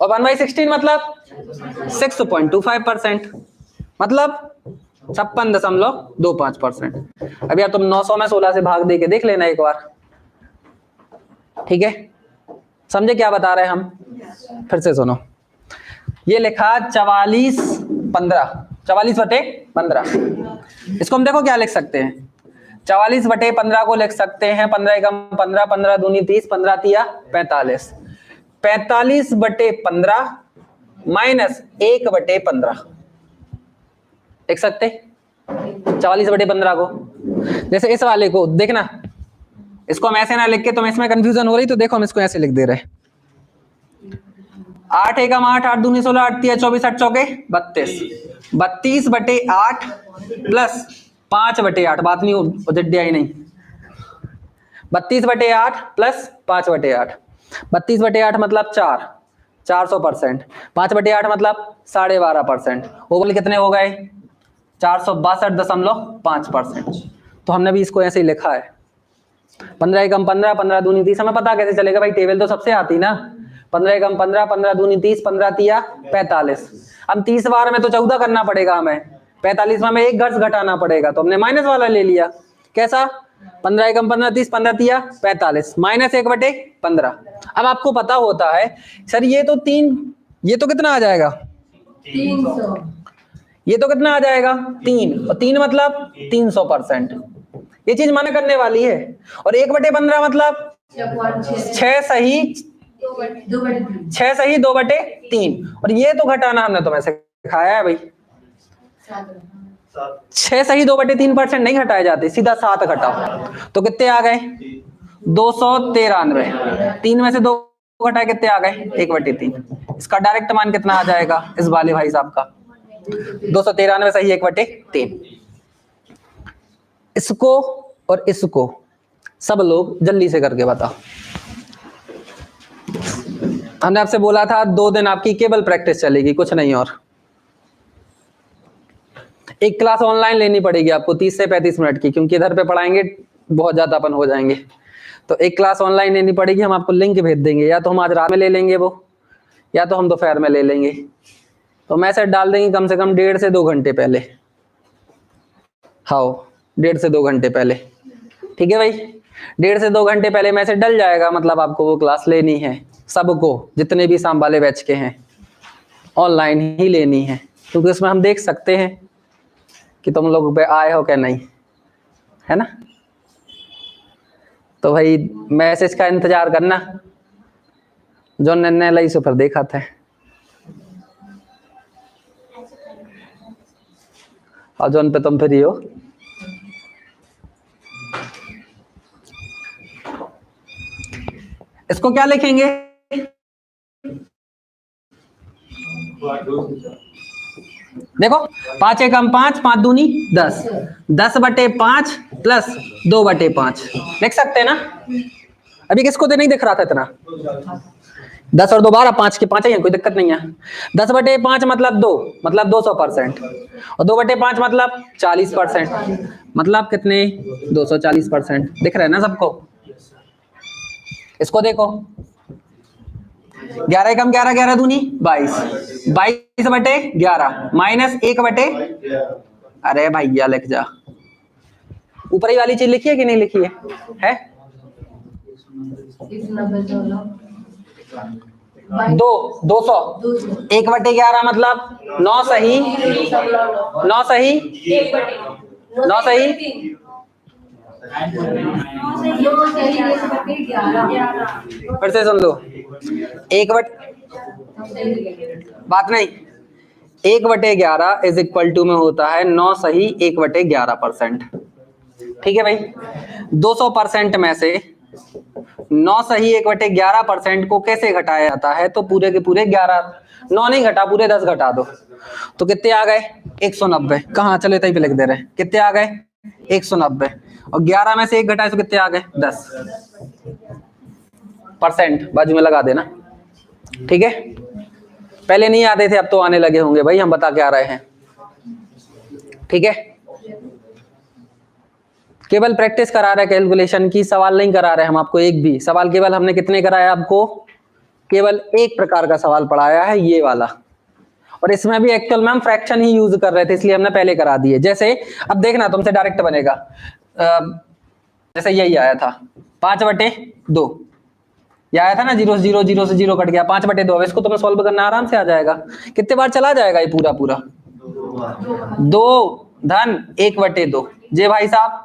और 1/16 मतलब 6.25%, मतलब 56.25%। अब यार तुम 900 में 16 से भाग दे के देख लेना एक बार, ठीक है, समझे क्या बता रहे हैं हम? फिर से सुनो, ये लिखा 44/15, इसको हम देखो क्या लिख सकते हैं, 44/15 को लिख सकते हैं 15 एकम 15, 15 दूनी 30, 15 तिया 45, 45/15 माइनस 1/15 लिख सकते 44/15 को। जैसे इस वाले को देखना, इसको हम ऐसे ना लिख के तुम इसमें कंफ्यूजन हो रही, तो देखो हम इसको ऐसे लिख दे रहे, 8 एकम 8, 8 दूनी 16, 8 तिया 24, 8 चौके 32, 32/8 प्लस 5/8, बात नहीं उजड्डिया ही नहीं, 32/8 प्लस 5/8, 32/8 मतलब 400%, 5/8 मतलब 12.5%, ओवल कितने हो गए? 462.5%। तो हमने भी इसको ऐसे ही लिखा है, 15 एकम 15, 15 दूनी 30, हमें पता कैसे चलेगा भाई, टेबल तो सबसे आती ना, 15 एकम 15, 15 दूनी 30, 15 तिया 45, अब 30 बार में तो 14 करना पड़ेगा हमें, 45 में हमें एक घर्ष घटाना पड़ेगा, तो हमने माइनस वाला ले लिया। कैसा? 15 एकम 15, 30, 15 तिया 45 माइनस 1/15। अब आपको पता होता है सर ये तो 3, ये तो कितना आ जाएगा 300, ये तो कितना आ जाएगा 3, और 3 मतलब 300%, ये चीज मना करने वाली है। और 1/15 मतलब 6 सही 2/3, और ये तो घटाना हमने तुम्हें सिखाया है भाई, 6 सही 2/3% नहीं घटाए जाते, सीधा 7 घटाओ, तो कितने आ गए 293, 3 में से 2 घटाए कितने आ गए 1/3। इसका डायरेक्ट मान कितना आ जाएगा इस वाले भाई साहब का 293 सही 1/3। इसको और इसको सब लोग जल्दी से करके बताओ। हमने आपसे बोला था 2 दिन आपकी केवल प्रैक्टिस चलेगी, कुछ नहीं, और एक क्लास ऑनलाइन लेनी पड़ेगी आपको 30 से 35 मिनट की, क्योंकि इधर पे पढ़ाएंगे बहुत ज्यादा अपन हो जाएंगे, तो एक क्लास ऑनलाइन लेनी पड़ेगी। हम आपको लिंक भेज देंगे, या तो हम आज रात में ले लेंगे वो, या तो हम दोपहर में ले लेंगे, तो मैसेज डाल देंगे कम से कम 1.5 से 2 घंटे पहले, हाउ 1.5 से 2 घंटे पहले। ठीक है भाई, 1.5 से 2 घंटे पहले मैसेज डल जाएगा, मतलब आपको वो क्लास लेनी है सबको, जितने भी शाम वाले बैच के हैं ऑनलाइन ही लेनी है, क्योंकि उसमें हम देख सकते हैं कि तुम लोग पे आए हो क्या नहीं, है ना। तो भाई मैसेज का इंतजार करना, जो नन्हे लई से फिर देखा था। और जोन पे तुम फ्री हो, इसको क्या लिखेंगे? देखो 5 एकम 5, 5 दूनी 10, 10/5 प्लस 2/5 लिख सकते हैं ना। अभी किसको तो नहीं दिख रहा था इतना, 10 और 2 12, 5 के 5 ही है, कोई दिक्कत नहीं है। 10/5 मतलब 2, मतलब 200%, और 2/5 मतलब 40%, मतलब कितने 240%। दिख रहा है ना सबको। इसको देखो 11 एकम 11, 11 दूनी 22, 22/11 माइनस 1/, अरे भैया लिख जा, ऊपर ही वाली चीज लिखी है कि नहीं लिखी है? 200, 1/11 मतलब 9 सही, 9 सही, 9 सही, फिर से सुन लो, बात नहीं, 1/11 इज इक्वल टू में होता है 9 सही 1/11%। ठीक है भाई, 200% में से 9 सही 1/11% को कैसे घटाया जाता है? तो पूरे के पूरे 11, 9 नहीं घटा, पूरे 10 घटा दो, तो कितने आ गए 190। कहाँ चले तभी पे लिख दे रहे, कितने आ गए 190, और 11 में से 1 घटाए तो कितने आ गए 10%, बाजू में लगा देना। ठीक है, पहले नहीं आते थे, अब तो आने लगे होंगे भाई, हम बता के आ रहे हैं। ठीक है, केवल प्रैक्टिस करा रहे कैलकुलेशन की, सवाल नहीं करा रहे हम आपको एक भी सवाल। केवल हमने कितने कराया आपको? केवल एक प्रकार का सवाल पढ़ाया है, ये वाला, और इसमें भी एक्चुअल में हम फ्रैक्शन ही यूज कर रहे थे, इसलिए हमने पहले करा दिए। जैसे अब देखना तुमसे डायरेक्ट बनेगा, जैसे यही आया था 5/2, ये आया था ना, 0 0 0 से 0 कट गया, 5/2। इसको तुम्हें सॉल्व करना आराम से आ जाएगा। कितने बार चला जाएगा ये पूरा पूरा? 2 धन 1/2, जे भाई साहब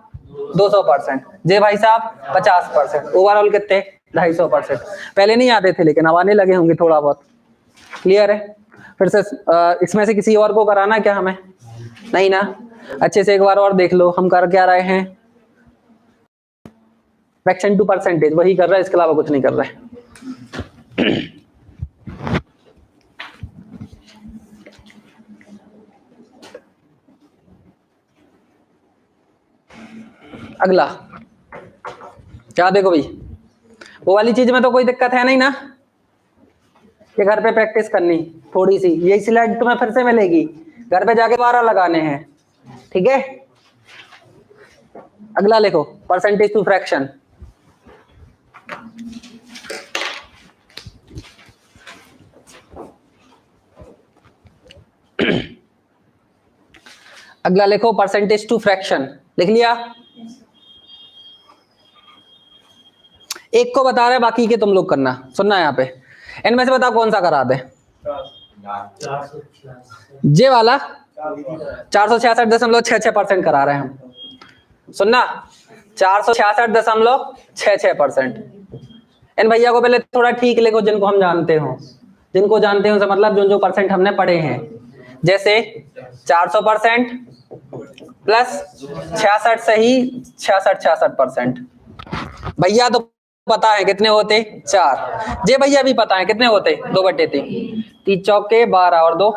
200%, जे भाई साहब 50%, ओवरऑल कितने 250%। पहले नहीं आते थे, लेकिन अब आने लगे होंगे थोड़ा बहुत। क्लियर है? फिर से इसमें से किसी और को कराना क्या हमें? नहीं ना। अच्छे से एक बार और देख लो, हम कर क्या रहे हैं? फ्रैक्शन टू परसेंटेज वही कर रहा है, इसके अलावा कुछ नहीं कर रहा है। अगला क्या देखो भाई, वो वाली चीज में तो कोई दिक्कत है नहीं ना, कि घर पे प्रैक्टिस करनी थोड़ी सी, यही स्लाइड तुम्हें फिर से मिलेगी, घर पे जाके 12 लगाने हैं। ठीक है, अगला लिखो परसेंटेज टू फ्रैक्शन। अगला लिखो परसेंटेज टू फ्रैक्शन। लिख लिया? एक को बता रहे, बाकी के तुम लोग करना। सुनना यहाँ पे, इनमें से बताओ कौन सा करा दे? जे वाला 466.66% करा रहे हैं हम। सुनना, 466.66%। इन भैया को पहले थोड़ा ठीक लिखो, जिनको हम जानते हो, जिनको जानते हो मतलब जो जो परसेंट हमने पढ़े हैं। जैसे 400% प्लस 66 सही 66% भैया तो पता है कितने होते? 4। जे भैया भी पता है कितने होते? 2/3। 3 चौके 12 और 2,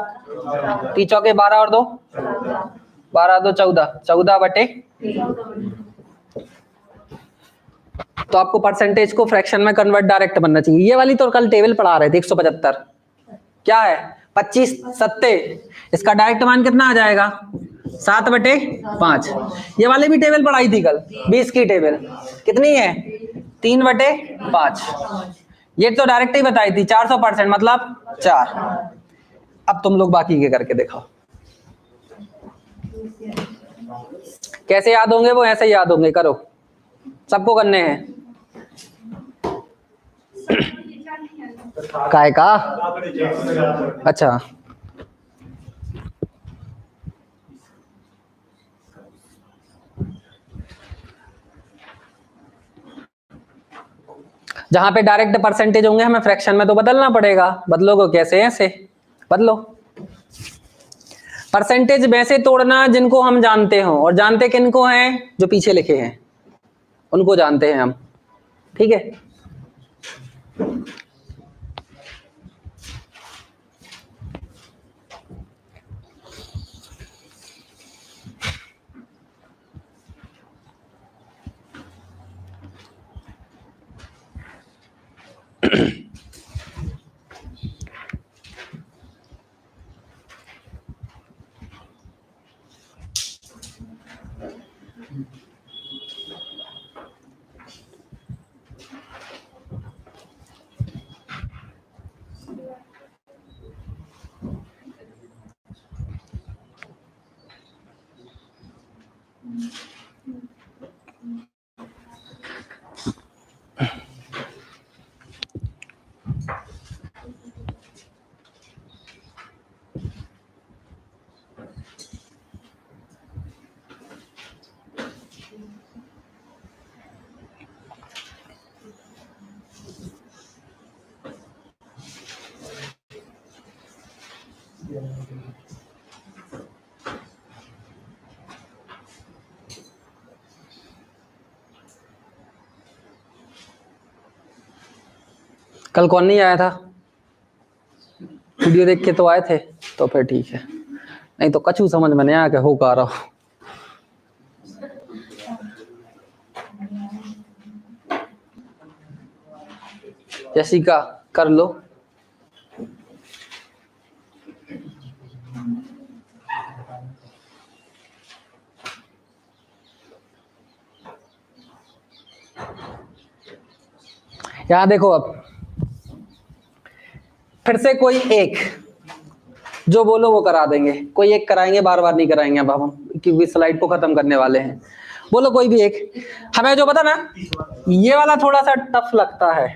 3 चौके 12 और 2, 12 2 14, 14/। तो आपको परसेंटेज को फ्रैक्शन में कन्वर्ट डायरेक्ट बनना चाहिए। ये वाली तो कल टेबल पढ़ा रहे थे 175, क्या है 25 सत्ते, इसका डायरेक्ट मान कितना आ जाएगा? 7/5। ये वाले भी टेबल पढ़ाई थी कल, 20 की टेबल कितनी है? 3/5। ये तो डायरेक्ट ही बताई थी, 400% मतलब 4। अब तुम लोग बाकी के करके दिखाओ। कैसे याद होंगे वो? ऐसे याद होंगे, करो, सबको करने हैं। काय का? अच्छा, जहां पे डायरेक्ट परसेंटेज होंगे हमें फ्रैक्शन में तो बदलना पड़ेगा। बदलोगे कैसे? ऐसे बदलो। परसेंटेज वैसे तोड़ना जिनको हम जानते हो, और जानते किनको हैं? जो पीछे लिखे हैं उनको जानते हैं हम, ठीक है। कल कौन नहीं आया था? वीडियो देख के तो आए थे, तो फिर ठीक है, नहीं तो कछु समझ में नहीं आया कि हो का रहा हो। जैसिका कर लो। यहां देखो, अब फिर से कोई एक, जो बोलो वो करा देंगे, कोई एक कराएंगे, बार बार नहीं कराएंगे अब हम, क्योंकि स्लाइड को खत्म करने वाले हैं। बोलो कोई भी एक। हमें जो पता ना, ये वाला थोड़ा सा टफ लगता है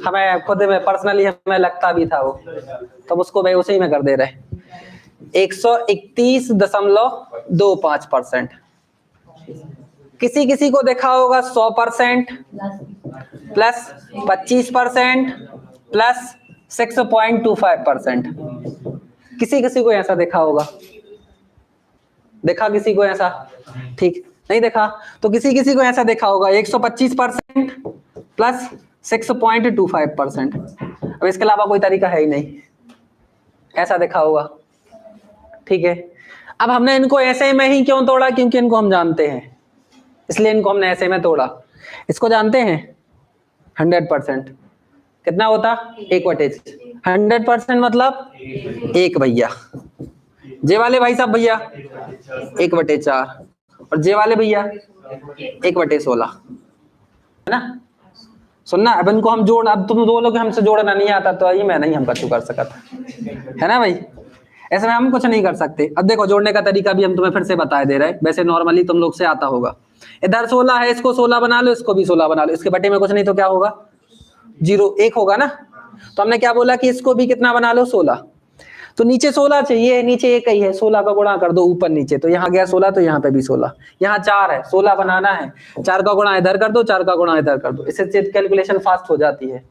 हमें, खुद में पर्सनली हमें लगता भी था वो, तो उसको भाई उसी में कर दे रहे। 131.25%। किसी किसी को देखा होगा 100% प्लस 25% प्लस 6.25%। किसी किसी को ऐसा देखा होगा? देखा किसी को ऐसा? ठीक, नहीं देखा तो किसी किसी को ऐसा देखा होगा 125% प्लस 6.25%। अब इसके अलावा कोई तरीका है ही नहीं, ऐसा देखा होगा, ठीक है। अब हमने इनको ऐसे में ही क्यों तोड़ा? क्योंकि इनको हम जानते हैं, इसलिए इनको हमने ऐसे में तोड़ा। इसको जानते हैं 100%, कितना होता? 1/4। 100% मतलब एक भैया, जे वाले भाई साहब भैया 1/4, और जे वाले भैया 1/16, है ना। सुनना, अब इनको हम जोड़, अब तुम बोलोगे हमसे जोड़ना नहीं आता, तो ये मैं नहीं, हम कछु कर सकता, है ना भाई। ऐसे में हम कुछ नहीं कर सकते। अब देखो, जोड़ने का तरीका भी हम तुम्हें फिर से बता दे रहे हैं, वैसे नॉर्मली तुम लोग से आता होगा। इधर 16 है, इसको 16 बना लो, इसको भी 16 बना लो, इसके बटे में कुछ नहीं तो क्या होगा? 0, 1 होगा ना। तो हमने क्या बोला कि इसको भी कितना बना लो? 16। तो नीचे 16 चाहिए, नीचे एक ही है, 16 का गुणा कर दो ऊपर नीचे, तो यहाँ गया 16, तो यहाँ पे भी 16। यहाँ 4 है, 16 बनाना है, 4 का गुणा इधर कर दो, 4 का गुणा इधर कर दो, इससे कैलकुलेशन फास्ट हो जाती है,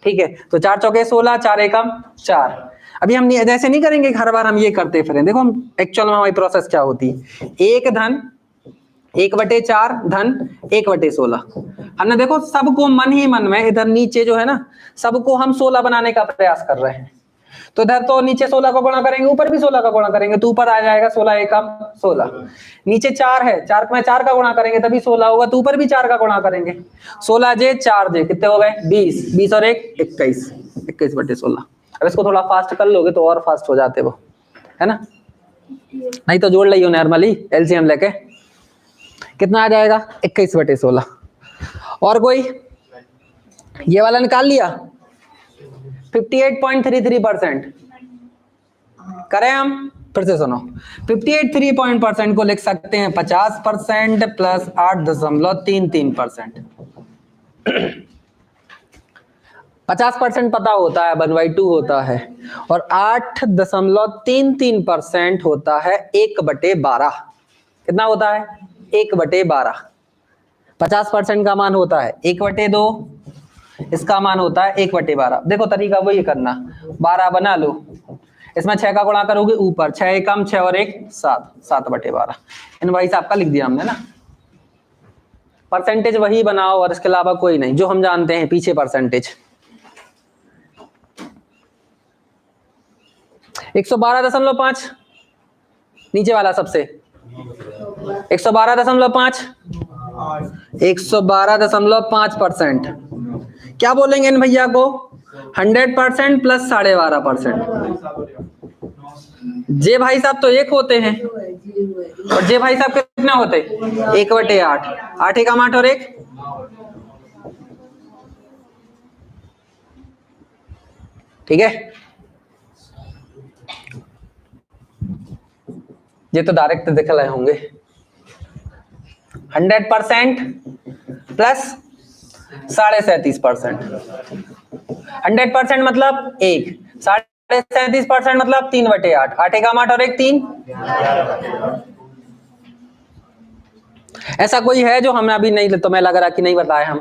ठीक है। तो 4 चौके 16, 4 एकम 4। अभी हम ऐसे नहीं करेंगे हर बार हम ये करते फिर। देखो हम एक्चुअल में हमारी प्रोसेस क्या होती है, 1 धन 1/4 धन 1/16। हमने देखो सबको मन ही मन में इधर नीचे जो है ना, सबको हम 16 बनाने का प्रयास कर रहे हैं। तो इधर तो नीचे 16 का गुणा करेंगे, ऊपर भी 16 का गुणा करेंगे, तो ऊपर आ जाएगा 16 एकम 16। नीचे 4 है, 4 में 4 का गुणा करेंगे तभी 16 होगा, तो ऊपर भी 4 का गुणा करेंगे। 16 जे 4 जे कितने हो गए? 20। 20 और 1 21, 21/16। अब इसको थोड़ा फास्ट कर लोगे तो और फास्ट हो जाते वो, है ना। नहीं तो जोड़ लियो नॉर्मली एलसीएम लेके, कितना आ जाएगा? 21/16। और कोई ये वाला निकाल लिया? 58.33%। करें हम, फिर से सुनो। 58.3% को लिख सकते हैं 50% प्लस 8.33%। 50% पता होता है 1/2 होता है, और 8.33% होता है 1/12। कितना होता है? 1/12। 50% का मान होता है 1/2, इसका मान होता है 1/12। देखो तरीका वही करना, 12 बना लो, इसमें 6 का गुणा करोगे ऊपर, 6 एकम 6 और 1 7, 7/12। इन भाई साहब का लिख दिया हमने ना। परसेंटेज वही बनाओ और इसके अलावा कोई नहीं, जो हम जानते हैं पीछे परसेंटेज। 112.5 नीचे वाला सबसे 112.5 112.5%। क्या बोलेंगे इन भैया को? 100% प्लस 12.5%। जे भाई साहब तो 1 होते हैं, और जे भाई साहब कितने होते? 1/8। 8 एकम 8 और 1, ठीक है। ये तो डायरेक्ट दिख रहे होंगे। 100% प्लस 37.5%। 100% मतलब 1, 37.5% मतलब 3/8। 8 एकम 8 और 1 3। ऐसा कोई है जो हमें अभी नहीं, तो मैं लग रहा कि नहीं बताए हम।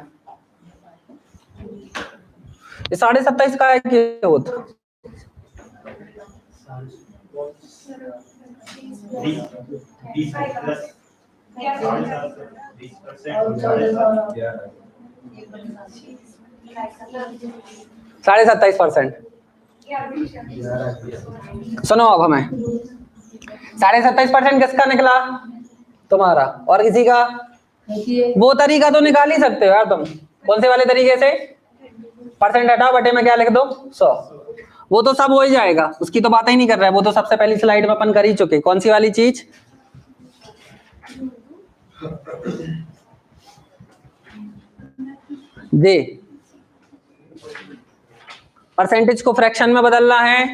27.5 का है कि होता? साढ़े 27%। सुनो अब हमें 27.5% किसका निकला? तुम्हारा। और किसी का? वो तरीका तो निकाल ही सकते हो यार तुम। कौन से वाले तरीके से? परसेंट हटाओ, बटे में क्या लिख दो? 100। वो तो सब हो ही जाएगा, उसकी तो बात ही नहीं कर रहा है, वो तो सबसे पहली स्लाइड में अपन कर ही चुके। कौन सी वाली चीज? जी, परसेंटेज को फ्रैक्शन में बदलना है।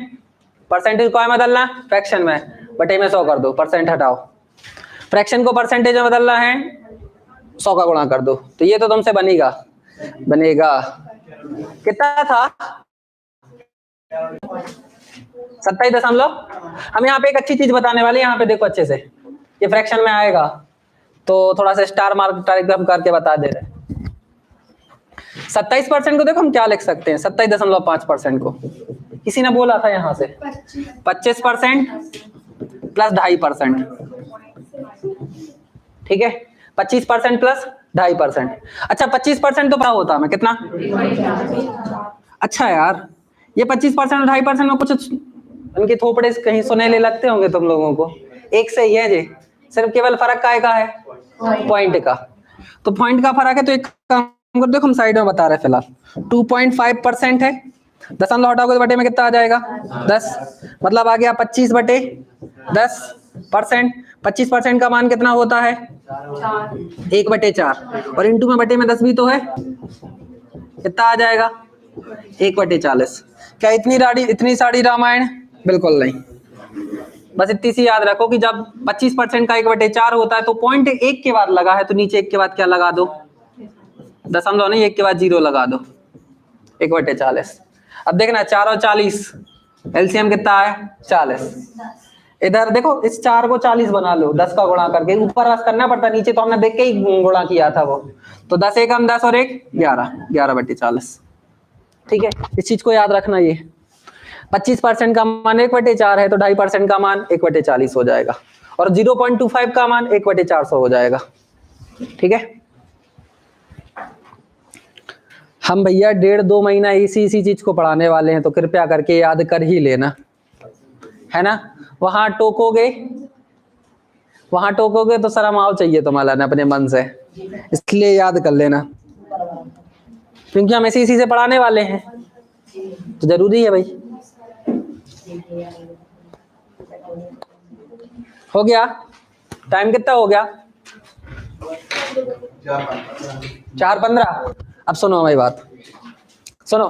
परसेंटेज को है बदलना फ्रैक्शन में, बटे में 100 कर दो, परसेंट हटाओ। फ्रैक्शन को परसेंटेज में बदलना है, 100 का गुणा कर दो। तो ये तो तुमसे बनेगा कितना था? 27 हम यहाँ पे एक अच्छी चीज बताने वाले, यहाँ पे देखो अच्छे से, ये फ्रैक्शन में आएगा तो थोड़ा सा स्टार मार्क टाइप हम करके बता दे रहे हैं। 27% को देखो हम क्या लिख सकते हैं, 27.5% को किसी ने बोला था यहाँ से 25% प्लस 2.5%, ठीक है। 25% प्लस 2.5%। अच्छा 25% तो क्या होता है? मैं कितना? अच्छा यार, ये 25% और 2.5% में कुछ उनके थोपड़े कहीं सुनेले लगते होंगे तुम लोगों को। एक से ही है जी, सिर्फ केवल फर्क काय का है? पॉइंट का। तो पॉइंट का फर्क है, तो एक काम करो, देखो हम साइड में बता रहे हैं फिलहाल। 2.5% है, दशमलव हटाओगे तो बटे में कितना आ जाएगा? 10, मतलब आ गया 25/10%। 25% का मान कितना होता है? 1/4, और इंटू में बटे में 10 भी तो है, कितना आ जाएगा? 1/40। क्या इतनी सारी रामायण? बिल्कुल नहीं। बस इतनी सी याद रखो कि जब 25% का 1/4 होता है तो पॉइंट 1 के बाद लगा है, तो नीचे 1 के बाद क्या लगा दो? दशमलव नहीं, 1 के बाद 0 लगा दो, 1/40। अब देखना 4 और 40 एलसीएम कितना है? 40। इधर देखो, इस 4 को 40 बना लो, 10 का गुणा करके। ऊपर बस करना पड़ता, नीचे तो हमने देख के ही गुणा किया था वो। तो 10 एकम 10 और 1 11, 11/40, ठीक है। इस चीज को याद रखना। ये 25% का मान 1/4 है, तो 2.5% का मान 1/40 हो जाएगा, और 0.25 का मान 1/400 हो जाएगा, ठीक है। हम भैया 1.5-2 महीना इसी चीज को पढ़ाने वाले हैं, तो कृपया करके याद कर ही लेना, है ना। वहां टोकोगे तो शर्म आओ चाहिए तुम्हारा ना अपने मन से, इसलिए याद कर लेना, क्योंकि हम इसी से पढ़ाने वाले हैं, तो जरूरी है भाई। हो गया? टाइम कितना हो गया? 4:15। अब सुनो हमारी बात, सुनो।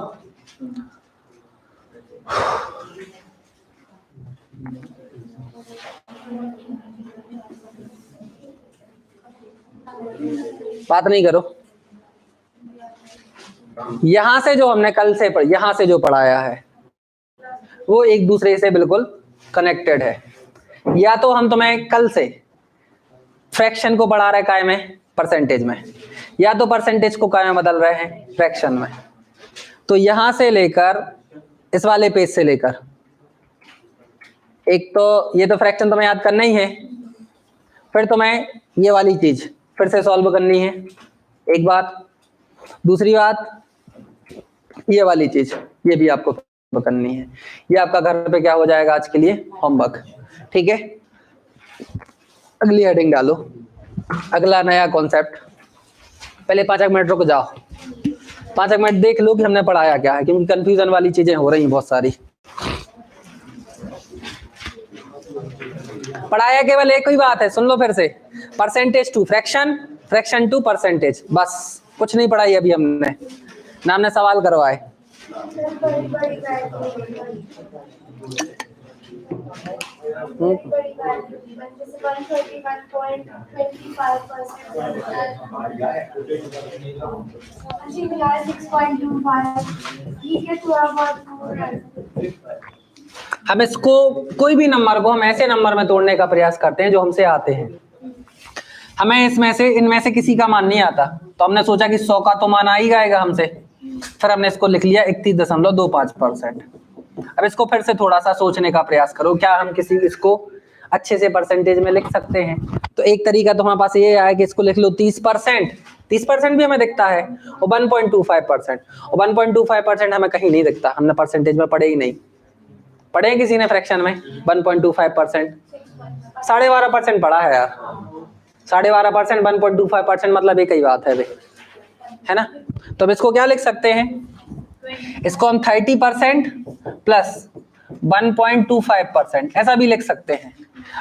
बात नहीं करो। यहां से जो हमने कल से यहां से जो पढ़ाया है वो एक दूसरे से बिल्कुल कनेक्टेड है। या तो हम तुम्हें कल से फ्रैक्शन को बढ़ा रहे काय में, परसेंटेज में, या तो परसेंटेज को काय में बदल रहे हैं, फ्रैक्शन में। तो यहां से लेकर इस वाले पेज से लेकर, एक तो ये तो फ्रैक्शन तुम्हें याद करना ही है, फिर तुम्हें ये वाली चीज फिर से सॉल्व करनी है, एक बात। दूसरी बात ये वाली चीज, ये भी आपको करनी है। ये आपका घर पे क्या हो जाएगा आज के लिए, होमवर्क। ठीक है, अगली हेडिंग डालो, अगला नया कॉन्सेप्ट। पहले 5 मिनट रुक जाओ, 5 मिनट देख लो कि हमने पढ़ाया क्या है, क्योंकि कंफ्यूजन वाली चीजें हो रही हैं बहुत सारी। पढ़ाया केवल एक ही बात है, सुन लो फिर से, percentage to fraction, fraction to percentage, बस कुछ नहीं पढ़ाई अभी हमने, ना हमने सवाल करवाए। हम इसको कोई भी नंबर को हम ऐसे नंबर में तोड़ने का प्रयास करते हैं जो हमसे आते हैं। हमें इसमें से इनमें से किसी का मान नहीं आता, तो हमने सोचा कि 100 का तो मान आ ही जाएगा हमसे, फिर हमने इसको लिख लिया 31.25%। अब इसको फिर से थोड़ा सा सोचने का प्रयास करो, क्या हम किसी इसको अच्छे से परसेंटेज में लिख सकते हैं? तो एक तरीका तो हमारे पास ये आया कि इसको लिख लो 30%, 30% भी हमें दिखता है, और 1.25%, और 1.25% हमें कहीं नहीं दिखता, हमने परसेंटेज में पढ़े ही नहीं। पढ़े किसी ने फ्रैक्शन में 1.25%? 12.5% पढ़ा है यार, 12.5%, 1.25% मतलब एक ही बात है भाई, है ना? तो अब इसको क्या लिख सकते हैं, इसको हम 30% प्लस 1.25% ऐसा भी लिख सकते हैं।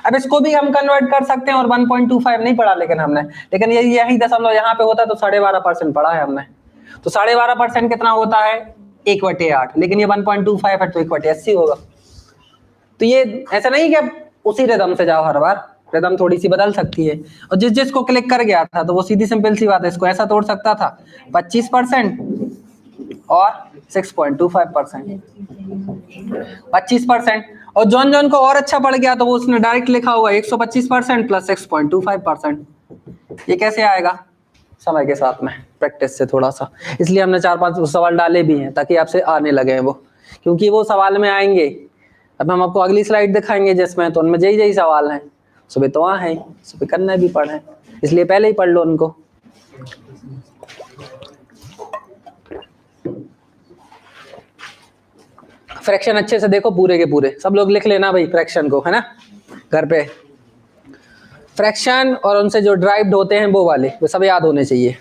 अब इसको भी हम कन्वर्ट कर सकते हैं, और 1.25 नहीं पढ़ा लेकिन हमने, लेकिन यही दशमलव यहाँ पे होता है, तो 12.5% पढ़ा है हमने। तो 12.5% कितना होता है, 1/8, लेकिन ये 1.25 है तो 1/80 होगा। तो ये ऐसा नहीं कि अब उसी रिदम से जाओ, हर बार रिदम थोड़ी सी बदल सकती है। और जिसको क्लिक कर गया था तो वो सीधी सिंपल सी बात है, इसको ऐसा तोड़ सकता था 25% और 6.25%, 25%। और जॉन जॉन को और अच्छा पड़ गया तो वो उसने डायरेक्ट लिखा होगा 125% प्लस 6.25%। ये कैसे आएगा, समय के साथ में, प्रैक्टिस से थोड़ा सा। इसलिए हमने 4-5 सवाल डाले भी हैं ताकि आपसे आने लगे वो, क्योंकि वो सवाल में आएंगे। अब हम आपको अगली स्लाइड दिखाएंगे जिसमें, तो उनमें यही सवाल हैं, सुबह तो वहाँ है, सुबह करना भी पढ़े, इसलिए पहले ही पढ़ लो उनको। फ्रैक्शन अच्छे से देखो पूरे के पूरे, सब लोग लिख लेना भाई फ्रैक्शन को, है ना, घर पे। फ्रैक्शन और उनसे जो ड्राइव्ड होते हैं वो वाले, वो सब याद होने चाहिए।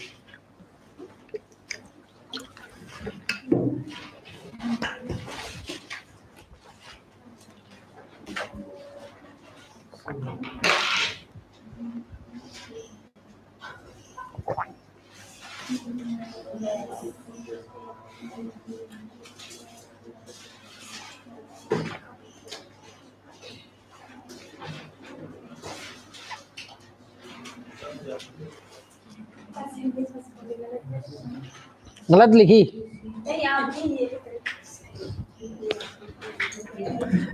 गलत लिखी,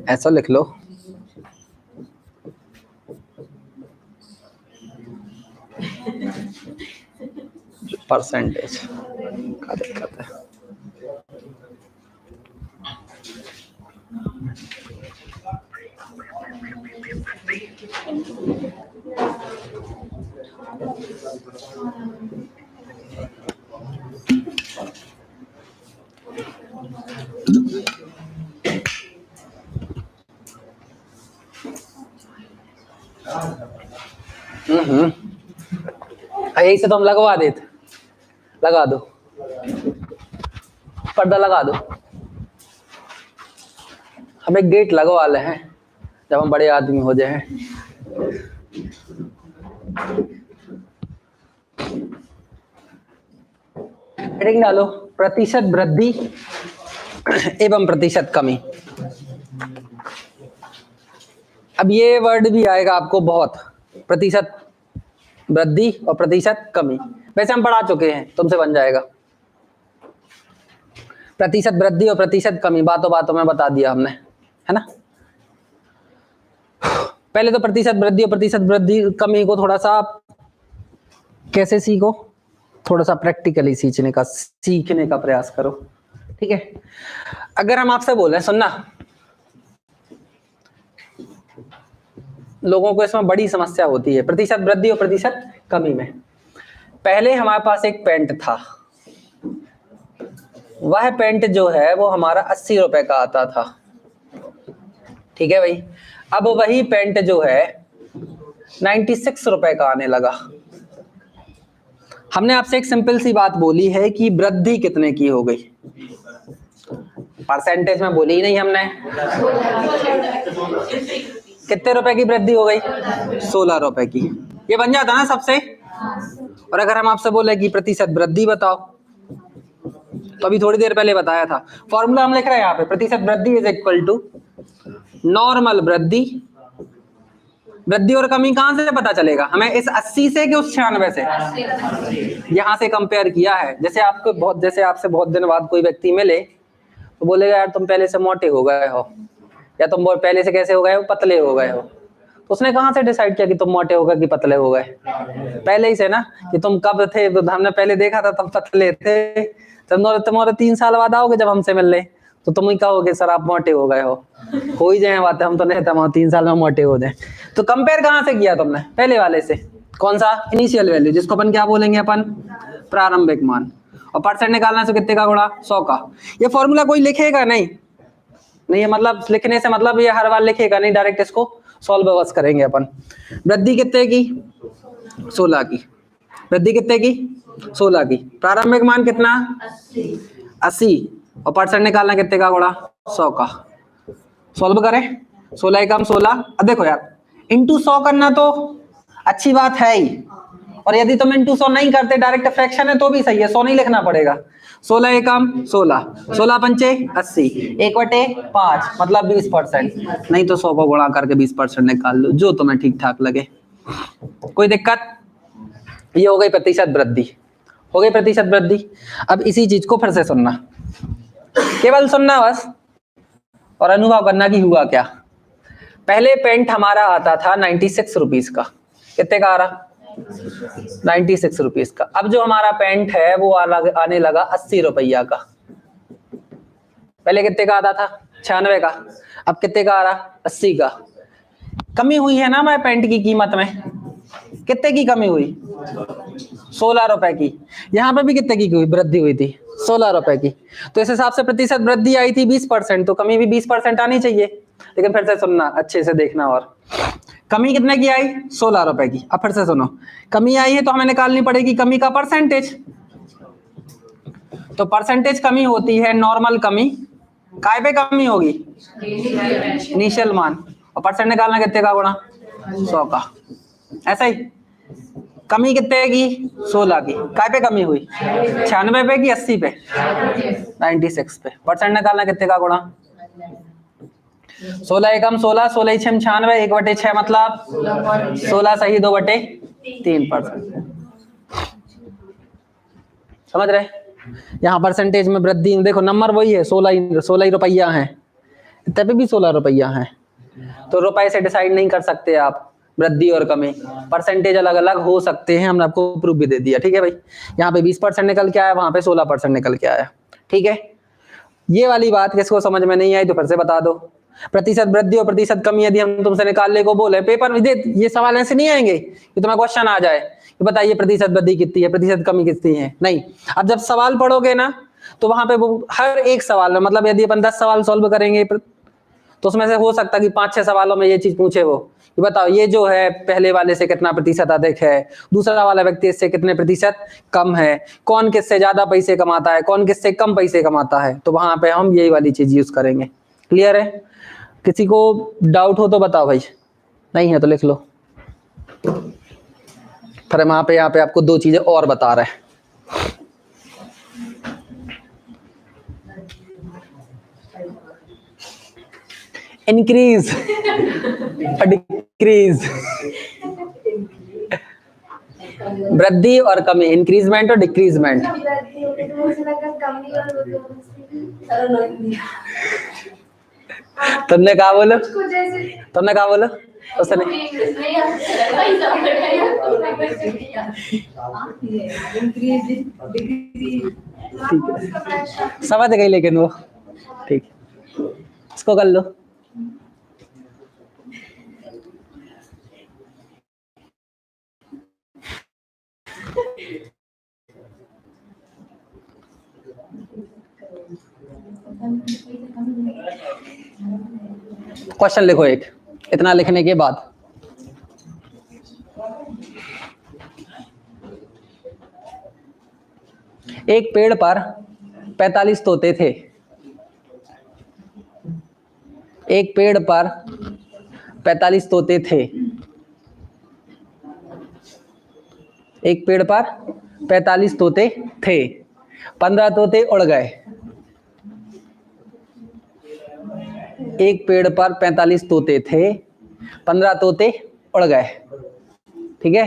ऐसा लिख लो। परसेंटेज का दिक्कत है। यही से तो हम लगवा देते, लगा दो, पर्दा लगा दो। हम एक गेट लगवा ले हैं जब हम बड़े आदमी हो जाए। हेडिंग डालो, प्रतिशत वृद्धि एवं प्रतिशत कमी। अब ये वर्ड भी आएगा आपको बहुत, प्रतिशत वृद्धि और प्रतिशत कमी। वैसे हम पढ़ा चुके हैं, तुमसे बन जाएगा। प्रतिशत वृद्धि और प्रतिशत कमी बातों बातों में बता दिया हमने, है ना। पहले तो प्रतिशत वृद्धि और प्रतिशत वृद्धि कमी को थोड़ा सा कैसे सीखो, थोड़ा सा प्रैक्टिकली सीखने का प्रयास करो, ठीक है। अगर हम आपसे बोले, सुनना, लोगों को इसमें बड़ी समस्या होती है प्रतिशत वृद्धि और प्रतिशत कमी में। पहले हमारे पास एक पेंट था, वह पेंट जो है वो हमारा 80 रुपए का आता था, ठीक है भाई। अब वही पेंट जो है 96 रुपए का आने लगा। हमने आपसे एक सिंपल सी बात बोली है कि वृद्धि कितने की हो गई, परसेंटेज में बोली ही नहीं हमने। कितने रुपए की वृद्धि हो गई? 16 रुपए की। ये बन जाता ना सबसे। और अगर हम आपसे बोले कि प्रतिशत वृद्धि बताओ, तो अभी थोड़ी देर पहले बताया था, फॉर्मूला हम लिख रहे हैं यहाँ पे, प्रतिशत वृद्धि इज इक्वल टू नॉर्मल वृद्धि। वृद्धि और कमी कहां से पता चलेगा हमें? इस 80 से कि उस 96 से? यहां से कंपेयर किया है। जैसे आपसे बहुत दिन बाद कोई व्यक्ति मिले तो बोलेगा यार तुम पहले से मोटे हो गए हो, या तुम पहले से कैसे हो गए हो? पतले हो गए हो। तो उसने कहां से डिसाइड किया कि तुम मोटे हो गए कि पतले हो गए? पहले ही से ना, कि तुम कब थे, हमने पहले देखा था तब पतले थे, तुम्हारे 3 साल बाद आओगे जब हमसे मिलने तो तुम ही कहोगे सर आप मोटे हो गए हो ही जाए बात है, हम तो नहीं था 3 साल में मोटे हो जाए। तो कंपेयर कहां से किया तुमने? पहले वाले से। कौन सा? इनिशियल वैल्यू, जिसको अपन क्या बोलेंगे? अपन प्रारंभिक मान। और परसेंट निकालना से कितने का गुणा? 100 का। ये फॉर्मूला कोई लिखेगा नहीं, ये मतलब लिखने से मतलब ये हर बार लिखेगा नहीं, डायरेक्ट इसको सॉल्व बस करेंगे अपन। वृद्धि कितने की? 16 की। वृद्धि कितने की? 16 की। प्रारंभिक मान कितना? 80। और परसेंट निकालना कितने का गुणा? 100 का। सॉल्व करें। 16 एकम 16। अब देखो यार, इंटू 100 करना तो अच्छी बात है ही, और यदि तुम इंटू 100 नहीं करते, डायरेक्ट फ्रैक्शन है तो भी सही है, 100 नहीं लिखना पड़ेगा। 16 एकम 16, 16 पंचे 80, 1/5 मतलब 20%। नहीं तो 100 को गुणा करके 20% निकाल लो, जो तुम्हें ठीक ठाक लगे, कोई दिक्कत। ये हो गई प्रतिशत वृद्धि, हो गई प्रतिशत वृद्धि। अब इसी चीज को फिर से सुनना, केवल सुनना बस, और अनुभव करना कि हुआ क्या। पहले पेंट हमारा आता था 96 रुपीज का। कितने का आ रहा? 96 रुपीज का। अब जो हमारा पेंट है वो आने लगा 80 रुपया का। पहले कितने का आता था? 96 का। अब कितने का आ रहा? 80 का। कमी हुई है ना मैं पेंट की कीमत में? कितने की कमी हुई? 16 रुपए की। यहाँ पे भी कितने की वृद्धि हुई थी? 16 रुपए की। तो इस हिसाब से प्रतिशत वृद्धि आई थी 20%, तो कमी भी 20% आनी चाहिए। लेकिन फिर से सुनना, अच्छे से देखना। और कमी कितने की आई? 16 रुपए की। अब फिर से सुनो, कमी आई है तो हमें निकालनी पड़ेगी कमी का परसेंटेज। तो परसेंटेज कमी होती है नॉर्मल कमी। काय पे कमी होगी? इनिशियल मान। और परसेंट निकालना कितने का गुणा? 100 का। ऐसा ही कमी कितने की? 16 की। काय पे कमी हुई? 96 पे की 80 पे? 96 पे। परसेंट निकालना कितने का गुणा? 16 एकम 16, 16 छम 96, 1/6 मतलब 16 सही 2/3%। समझ रहे? यहाँ परसेंटेज में वृद्धि देखो, नंबर वही है, 16 रुपया है, तब भी 16 रुपया है। तो रुपए से डिसाइड नहीं कर सकते आप वृद्धि और कमी। परसेंटेज अलग अलग हो सकते हैं, हमने आपको प्रूफ भी दे दिया, ठीक है भाई। यहाँ पे 20% निकल के आया, वहां पे 16% निकल के आया, ठीक है। ये वाली बात किसको समझ में नहीं आई तो फिर से बता दो। प्रतिशत वृद्धि और प्रतिशत कमी यदि हम तुमसे निकालने को बोले, पेपर में ये सवाल ऐसे नहीं आएंगे कि तुम्हें क्वेश्चन आ जाए कि बताइए प्रतिशत वृद्धि कितनी है, प्रतिशत कमी कितनी है। नहीं, अब जब सवाल पढ़ोगे ना तो वहां पे वो हर एक सवाल में, मतलब यदि अपन 10 सवाल सॉल्व करेंगे तो उसमें से हो सकता है कि 5-6 सवालों में ये चीज पूछे वो कि बताओ ये जो है पहले वाले से कितना प्रतिशत अधिक है, दूसरा वाला व्यक्ति इससे कितने प्रतिशत कम है, कौन किससे ज्यादा पैसे कमाता है, कौन किससे कम पैसे कमाता है। तो वहां पे हम यही वाली चीज यूज करेंगे। क्लियर है? किसी को डाउट हो तो बताओ भाई, नहीं है तो लिख लो। फिर हम यहाँ पे आपको 2 चीजें और बता रहे हैं। इंक्रीज डिक्रीज, वृद्धि और कमी, इंक्रीजमेंट और डिक्रीजमेंट। तुमने कहा बोलो, तुमने कहा बोलो, उसने समझ गई लेकिन वो ठीक, इसको कर लो। क्वेश्चन लिखो एक, इतना लिखने के बाद एक पेड़ पर 45 तोते थे। एक पेड़ पर 45 तोते थे। एक पेड़ पर 45 तोते थे, 15 तोते उड़ गए। एक पेड़ पर 45 तोते थे, 15 तोते उड़ गए। ठीक है,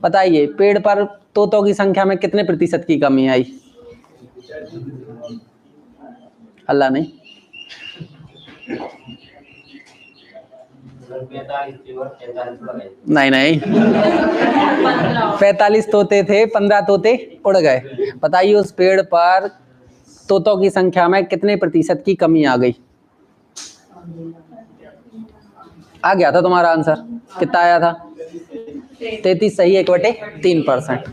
बताइए पेड़ पर तोतों की संख्या में कितने प्रतिशत की कमी आई? अल्लाह नहीं, नहीं 45 तोते थे, 15 तोते उड़ गए। बताइए उस पेड़ पर तोतों की संख्या में कितने प्रतिशत की कमी आ गई? आ गया था तुम्हारा आंसर, कितना आया था? 33 सही, 1/3%।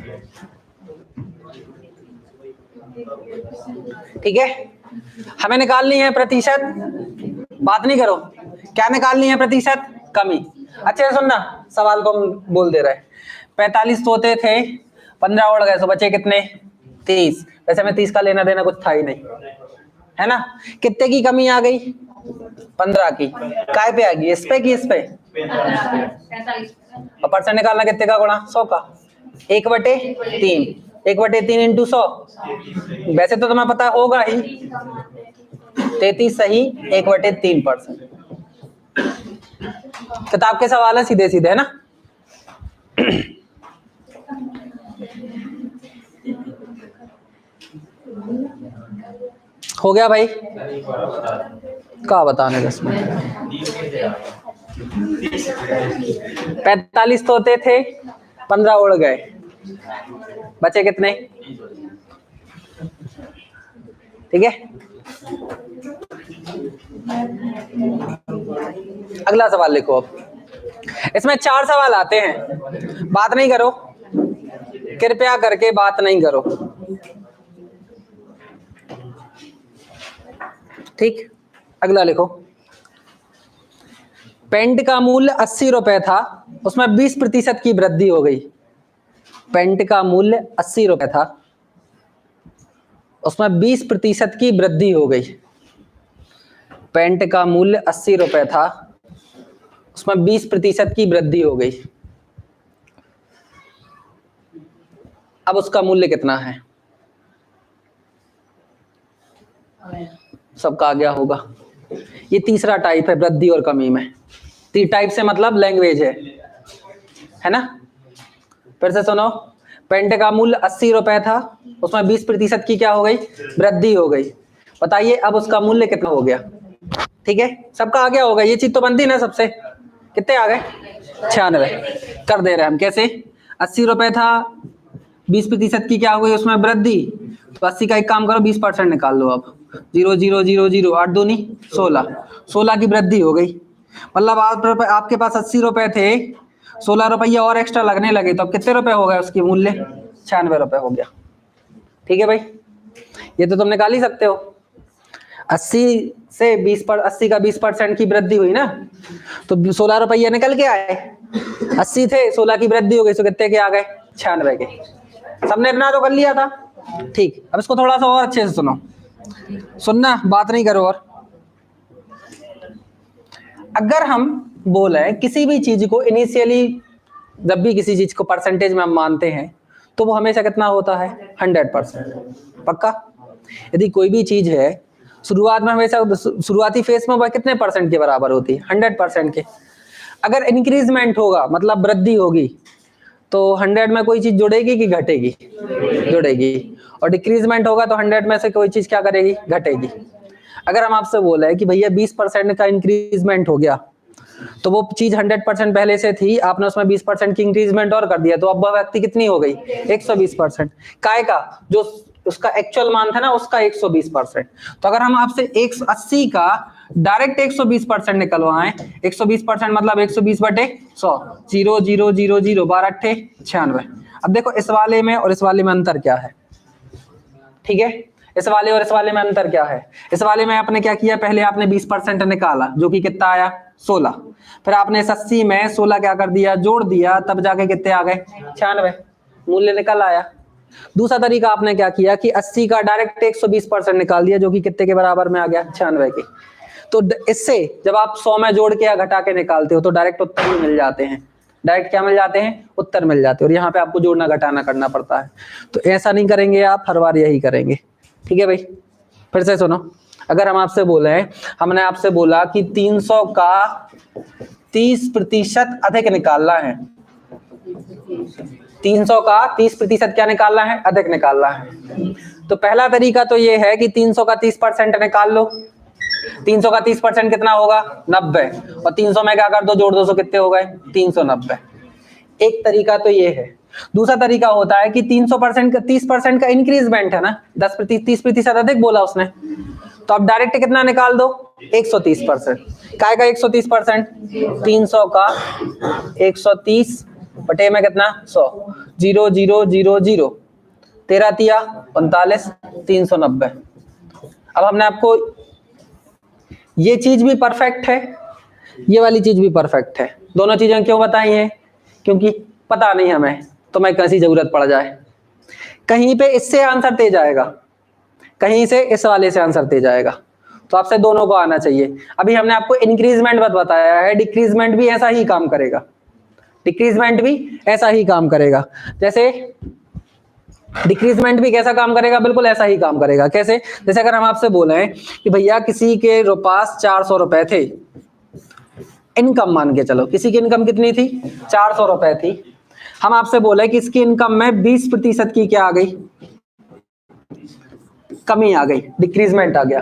ठीक है, हमें निकालनी है प्रतिशत, बात नहीं करो, क्या निकालनी है? प्रतिशत कमी। अच्छे से सुनना, सवाल को हम बोल दे रहे। 45 तोते थे, 15 उड़ गए, तो बचे कितने? 30। वैसे में 30 का लेना देना कुछ था ही नहीं, है ना? कितने की कमी आ गई? 15 की। काय पे आ गई? इस पे की इस पे? और परसेंट निकालना कितने का गुणा? 100 का। 1/3, 1/3 इंटू 100। वैसे तो तुम्हें पता होगा ही, 33 सही, 1/3%। किताब के सवाल है सीधे सीधे, है ना? हो गया भाई? क्या बताने 10 मिनट। 45 तोते थे, 15 उड़ गए, बचे कितने? ठीक है, अगला सवाल लिखो। अब इसमें 4 सवाल आते हैं, बात नहीं करो, कृपया करके बात नहीं करो। ठीक, अगला लिखो। पेंट का मूल्य 80 रुपए था, उसमें 20% की वृद्धि हो गई। पेंट का मूल्य 80 रुपए था, उसमें 20% की वृद्धि हो गई। पेंट का मूल्य 80 रुपए था, उसमें 20% की वृद्धि हो गई। अब उसका मूल्य कितना है? सबका आ गया होगा। ये तीसरा टाइप है वृद्धि और कमी में। 3 टाइप से मतलब लैंग्वेज है ना? फिर से सुनो, पेंट का मूल्य 80 रुपए था, उसमें 20% की क्या हो गई? वृद्धि हो गई। बताइए अब उसका मूल्य कितना हो गया? ठीक है, सबका आ गया होगा, ये चीज तो बनती ना सबसे। कितने आ गए? 96 कर दे रहे हम। कैसे? 80 रुपए था, 20% की क्या हो गई उसमें? वृद्धि। तो 80 का एक काम करो, 20% निकाल लो। अब 0 0 0 0 8 दूनी 16, 16 की वृद्धि हो गई। मतलब आपके पास 80 रुपए थे, 16 रुपये और एक्स्ट्रा लगने लगे, तो अब कितने रुपए हो गए उसकी मूल्य? 96 रुपए हो गया। ठीक है भाई, ये तो तुम निकाल ही सकते हो। 80 से 80 का 20% की वृद्धि हुई ना, तो 16 रुपये निकल के आए। 80 थे, 16 की वृद्धि हो गई, तो कितने के आ गए? 96 के। सबने इतना तो कर लिया था। ठीक, अब इसको थोड़ा सा और अच्छे से सुनो, सुनना, बात नहीं करो। और अगर हम बोले किसी भी चीज को इनिशियली, जब भी किसी चीज को परसेंटेज में हम मानते हैं, तो वो हमेशा कितना होता है? 100%। पक्का? यदि कोई भी चीज है शुरुआत में हमेशा शुरुआती फेज में वह कितने परसेंट के बराबर होती है? 100% के। अगर इंक्रीजमेंट होगा मतलब वृद्धि होगी तो 100 में कोई चीज जुड़ेगी कि घटेगी? जुड़ेगी। और डिक्रीजमेंट होगा तो 100 में से कोई चीज क्या करेगी? घटेगी। अगर हम आपसे बोले हैं कि भैया 20% का इंक्रीजमेंट हो गया तो वो चीज 100% पहले से थी, आपने उसमें 20% की इंक्रीजमेंट और कर दिया तो अब वह व्यक्ति कितनी हो गई? 120%। काय का जो उसका एक्चुअल मान था ना उसका 120%। तो अगर हम आपसे 180 का डायरेक्ट 120% निकलवाएं, 120% मतलब 120/100, 0 0 0 0 12 8 96। अब देखो इस वाले में और इस वाले में अंतर क्या है? ठीक है, इस वाले और इस वाले में अंतर क्या है? इस वाले में आपने क्या किया, पहले आपने 20% निकाला जो कि कितना आया? 16। फिर आपने इस 80 में 16 क्या कर दिया? जोड़ दिया, तब जाके कितने आ गए? 96, मूल्य निकल आया। दूसरा तरीका आपने क्या किया कि 80 का डायरेक्ट 120% निकाल दिया जो कि कितने के बराबर में आ गया? 96 के। तो इससे जब आप 100 में जोड़ के या घटा के निकालते हो तो डायरेक्ट उत्तर ही मिल जाते हैं। डायरेक्ट क्या मिल जाते हैं? उत्तर मिल जाते हैं। और यहाँ पे आपको जोड़ना घटाना करना पड़ता है। तो ऐसा नहीं करेंगे आप, हर बार यही करेंगे। ठीक है भाई, फिर से सुनो। अगर हम आपसे बोले, हमने आपसे बोला कि 300 का 30% अधिक निकालना है, 300 का 30% क्या निकालना है? अधिक निकालना है। तो पहला तरीका तो ये है कि 300 का 30% निकाल लो। 300 का 30% कितना होगा? 90। और 300 में क्या कर दो? जोड़ 200 कितने हो गए? 390। एक तरीका तो ये है। दूसरा तरीका होता है कि 300% का 30% का इंक्रीजमेंट है ना, 30% अधिक बोला उसने, तो अब डायरेक्ट कितना निकाल दो? 130%। काय का 130%? 300 का 130 बटे में कितना? 100। 0 0 0 0 13 तिया 39 390। अब हमने आपको ये चीज भी परफेक्ट है, ये वाली चीज भी परफेक्ट है। दोनों चीजें क्यों बताई हैं? क्योंकि पता नहीं हमें तो मैं कैसी जरूरत पड़ जाए, कहीं पे इससे आंसर दे जाएगा, कहीं से इस वाले से आंसर दे जाएगा। तो आपसे दोनों को आना चाहिए। अभी हमने आपको इंक्रीजमेंट बताया है, डिक्रीजमेंट भी ऐसा ही काम करेगा। डिक्रीजमेंट भी ऐसा ही काम करेगा। जैसे डिक्रीजमेंट भी कैसा काम करेगा? बिल्कुल ऐसा ही काम करेगा। कैसे? जैसे अगर हम आपसे बोले कि भैया किसी के पास 400 रुपए थे, इनकम मान के चलो, किसी की इनकम कितनी थी? 400 रुपए थी। हम आपसे बोले कि इसकी इनकम में 20% की क्या आ गई? कमी आ गई, डिक्रीजमेंट आ गया।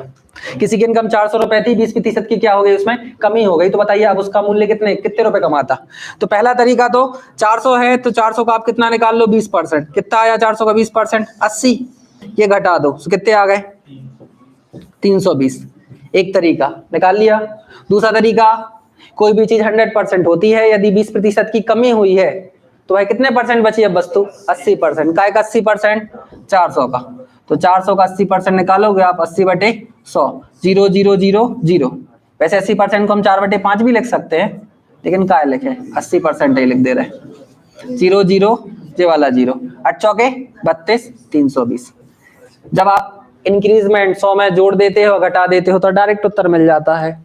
किसी की इनकम 400 रुपए थी, 20% की क्या हो गई? उसमें कमी हो गई। तो बताइए अब उसका मूल्य कितने रुपए कमाता? तो पहला तरीका तो 400 है तो 400 का आप कितना निकाल लो? 20%। कितना आया 400 का 20%? 80। ये घटा दो तो कितने आ गए? 320। एक तरीका निकाल लिया। दूसरा तरीका, कोई भी चीज 100% होती है, यदि 20% की कमी हुई है तो वह कितने परसेंट बची अब वस्तु? 80%। काय का 80%? 400 का। तो 400 का 80% निकालोगे आप, 80/100, 0 0 0 0। वैसे 80% को हम 4/5 भी लिख सकते हैं, लेकिन काय लिखे? 80% ही लिख दे रहे। 0 0 ये वाला 0, 8 चौके 32 320। जब आप इंक्रीजमेंट 100 में जोड़ देते हो घटा देते हो तो डायरेक्ट उत्तर मिल जाता है।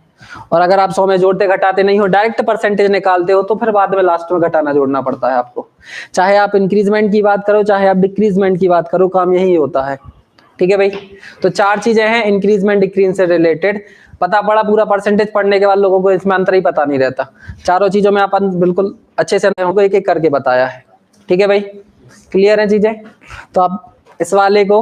और अगर आप 100 में जोड़ते घटाते नहीं हो, डायरेक्ट परसेंटेज निकालते हो, तो फिर बाद में लास्ट में घटाना जोड़ना पड़ता है आपको। चाहे आप इंक्रीजमेंट की बात करो चाहे आप डिक्रीजमेंट की बात करो, काम यही होता है। ठीक है भाई, तो 4 चीजें हैं इंक्रीजमेंट डिक्रीज से रिलेटेड। पता पड़ा पूरा परसेंटेज पढ़ने के बाद लोगों को इसमें अंतर ही पता नहीं रहता। चारों चीजों में अपन बिल्कुल अच्छे से हमको एक एक करके बताया है। ठीक है भाई, क्लियर है चीजें? तो आप इस वाले को